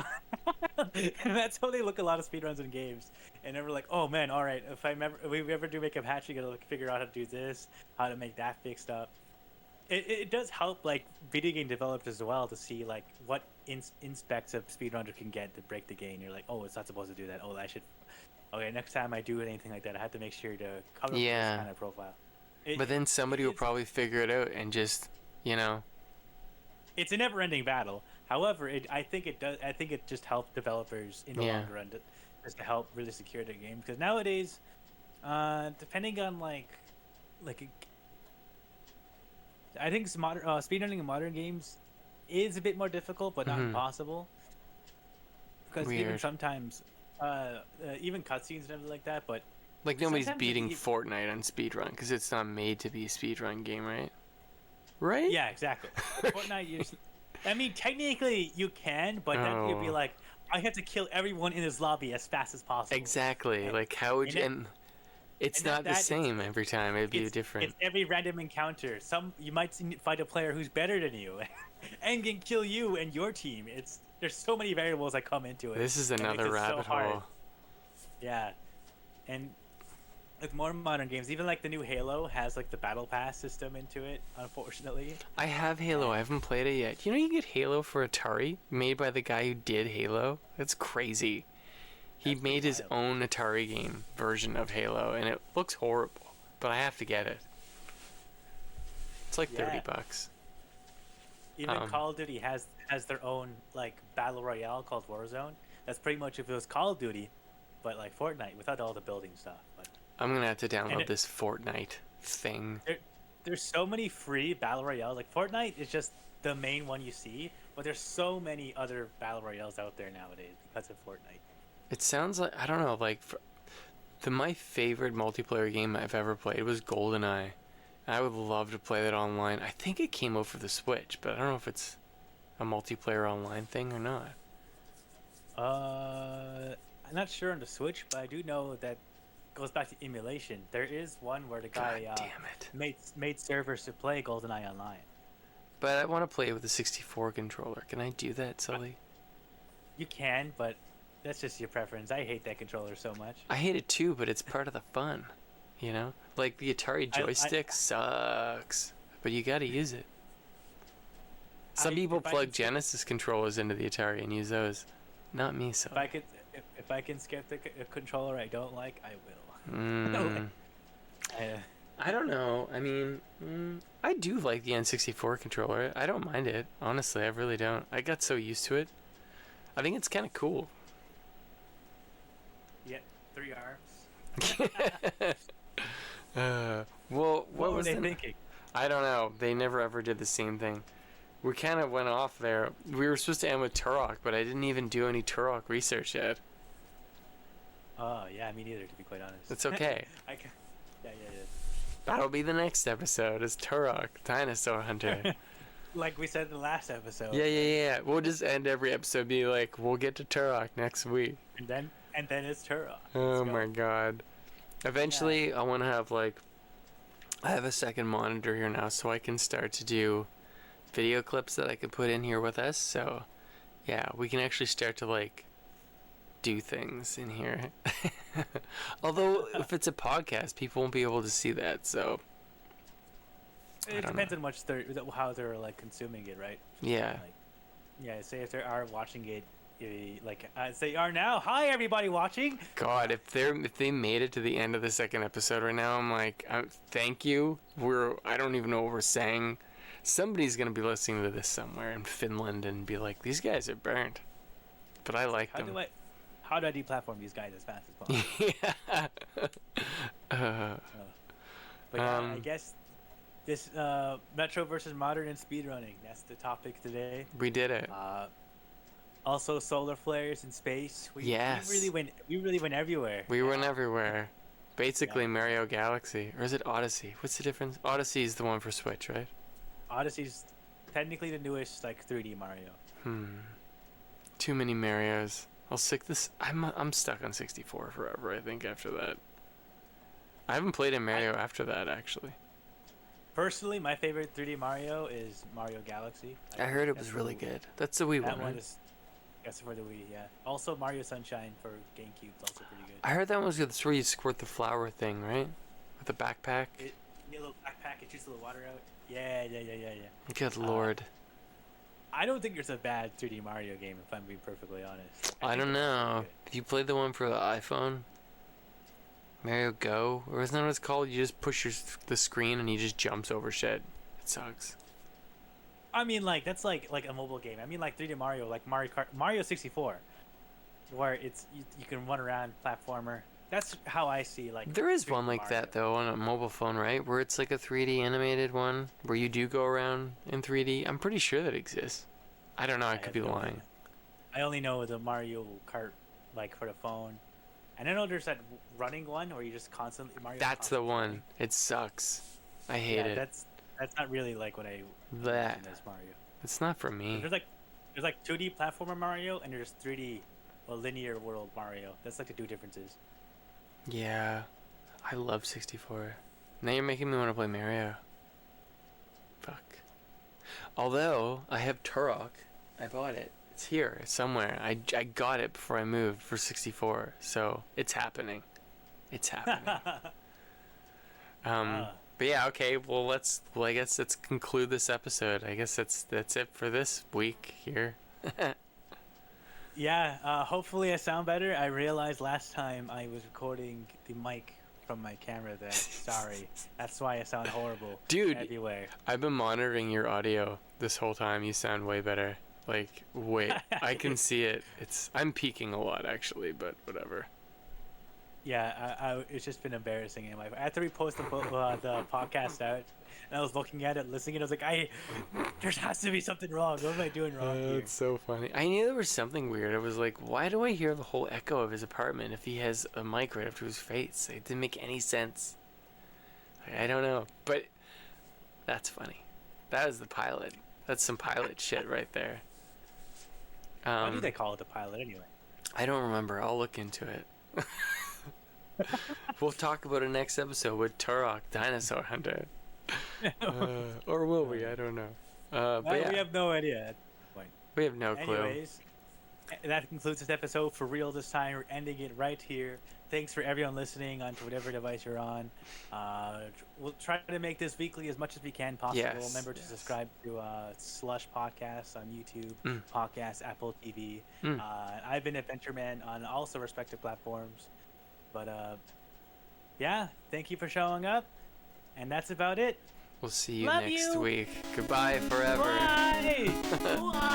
And that's how they look a lot of speedruns in games. And then we're like, oh man, all right. If we ever do make a patch, we gotta figure out how to do this, how to make that fixed up. It does help like video game developers as well to see like what inspects a speedrunner can get to break the game. You're like, oh, it's not supposed to do that. Oh, I should. Okay, next time I do anything like that, I have to make sure to cover this kind of profile. But then somebody will probably figure it out and just, you know. It's a never-ending battle. However, I think it does. I think it just helps developers in the long run just to help really secure the game. Because nowadays, depending on like, I think speedrunning in modern games is a bit more difficult, but not impossible. Because even sometimes, even cutscenes and everything like that, but like nobody's beating Fortnite on speedrun because it's not made to be a speedrun game, right? Right? Yeah, exactly. Fortnite, I mean, technically you can, but then you'd be like, I have to kill everyone in this lobby as fast as possible. Exactly. And, like, how would you? And it's not the same every time. It'd be different. It's every random encounter. You might find a player who's better than you, and can kill you and your team. There's so many variables that come into it. This is another rabbit hole. Yeah, and with more modern games, even like the new Halo has like the battle pass system into it. Unfortunately, I have Halo. I haven't played it yet. You know, you get Halo for Atari, made by the guy who did Halo. That's crazy. He made his own Atari game version of Halo, and it looks horrible, but I have to get it. It's like $30. Even Call of Duty has their own like battle royale called Warzone. That's pretty much if it was Call of Duty, but like Fortnite without all the building stuff. But I'm gonna have to download this Fortnite thing. There's so many free battle royales. Like Fortnite is just the main one you see, but there's so many other battle royales out there nowadays because of Fortnite. It sounds like, I don't know, like my favorite multiplayer game I've ever played was GoldenEye. I would love to play that online. I think it came out for the Switch, but I don't know if it's a multiplayer online thing or not. I'm not sure on the Switch, but I do know that goes back to emulation. There is one where the guy made servers to play GoldenEye online. But I want to play it with a 64 controller. Can I do that, Sully? You can, but that's just your preference. I hate that controller so much. I hate it too, but it's part of the fun. You know? Like, the Atari joystick sucks, but you gotta use it. Some people plug Genesis controllers into the Atari and use those. Not me, so. If I can skip the controller I don't like, I will. I don't know. I mean, I do like the N64 controller. I don't mind it. Honestly, I really don't. I got so used to it. I think it's kind of cool. Yeah, 3 arms. Well, what was they thinking? I don't know. They never ever did the same thing. We kind of went off there. We were supposed to end with Turok, but I didn't even do any Turok research yet. Oh, yeah, me neither, to be quite honest. It's okay. Yeah. That'll be the next episode, is Turok, Dinosaur Hunter. Like we said in the last episode. Yeah. We'll just end every episode be like, we'll get to Turok next week. And then it's Turok. Oh my god. Eventually, I want to have I have a second monitor here now, so I can start to do video clips that I can put in here with us. So, yeah, we can actually start to do things in here. Although, if it's a podcast, people won't be able to see that. So, it depends on how they're consuming it, right? Yeah. Say if they are watching it. As they are now. Hi, everybody watching. God, if they made it to the end of the second episode right now, I'm like, thank you. I don't even know what we're saying. Somebody's gonna be listening to this somewhere in Finland and be like, these guys are burnt. But I like them. How do I deplatform these guys as fast as possible? But I guess this Metro versus Modern and speedrunning. That's the topic today. We did it. Also, solar flares in space. We really went everywhere. We went everywhere. Basically, Mario Galaxy. Or is it Odyssey? What's the difference? Odyssey is the one for Switch, right? Odyssey's technically the newest 3D Mario. Too many Marios. I'm stuck on 64 forever, I think, after that. I haven't played a Mario after that, actually. Personally, my favorite 3D Mario is Mario Galaxy. I heard it was really good. That's the Wii That one, one right? is, that's for the Wii, yeah. Also, Mario Sunshine for GameCube is also pretty good. I heard that one was good. That's where you squirt the flower thing, right? With the backpack. You get a little backpack, it shoots a little water out. Yeah. Good lord. I don't think there's a bad 3D Mario game, if I'm being perfectly honest. I don't know. Did you play the one for the iPhone? Mario Go? Or isn't that what it's called? You just push the screen and he just jumps over shit. It sucks. I mean, like, that's like a mobile game. I mean, like 3D Mario, like Mario 64, where it's you can run around, platformer. That's how I see, like... There is 3D one like Mario. that, though, on a mobile phone, right? Where it's like a 3D animated one, where you do go around in 3D. I'm pretty sure that exists. I don't know, I could have be no lying. idea. I only know the Mario Kart, like, for the phone. And I know there's that running one where you just constantly... That's the one. It sucks. I hate it. That's not really, like, what I That. imagine as Mario. It's not for me. There's like 2D platformer Mario, and there's 3D, linear world Mario. That's like the two differences. Yeah. I love 64. Now you're making me want to play Mario. Fuck. Although, I have Turok. I bought it. It's here, somewhere. I got it before I moved for 64, so it's happening. It's happening. But yeah, okay, well, I guess let's conclude this episode. I guess that's it for this week here. Yeah, hopefully I sound better. I realized last time I was recording the mic from my camera there. Sorry. That's why I sound horrible. Dude, everywhere. I've been monitoring your audio this whole time. You sound way better. Like, wait, I can see it. I'm peaking a lot, actually, but whatever. Yeah, it's just been embarrassing in life. After we post the podcast out, and I was looking at it, listening, and I was like, there has to be something wrong. What am I doing wrong here? It's so funny. I knew there was something weird. I was like, why do I hear the whole echo of his apartment if he has a mic right up to his face? It didn't make any sense. I don't know, but that's funny. That was the pilot. That's some pilot shit right there. Why do they call it the pilot anyway? I don't remember. I'll look into it. We'll talk about it next episode with Turok, Dinosaur Hunter. Or will we? I don't know. But yeah, We have no idea at this point. we have no clue. Anyways, that concludes this episode for real this time. We're ending it right here. Thanks for everyone listening on whatever device you're on. We'll try to make this weekly as much as we can possible. Yes, Remember to yes. subscribe to SLUSH Podcast on YouTube, Podcast, Apple TV. I've been Adventure Man on also respective platforms. But yeah, thank you for showing up. And that's about it. We'll see you Love next you. week. Goodbye forever. Bye. Bye.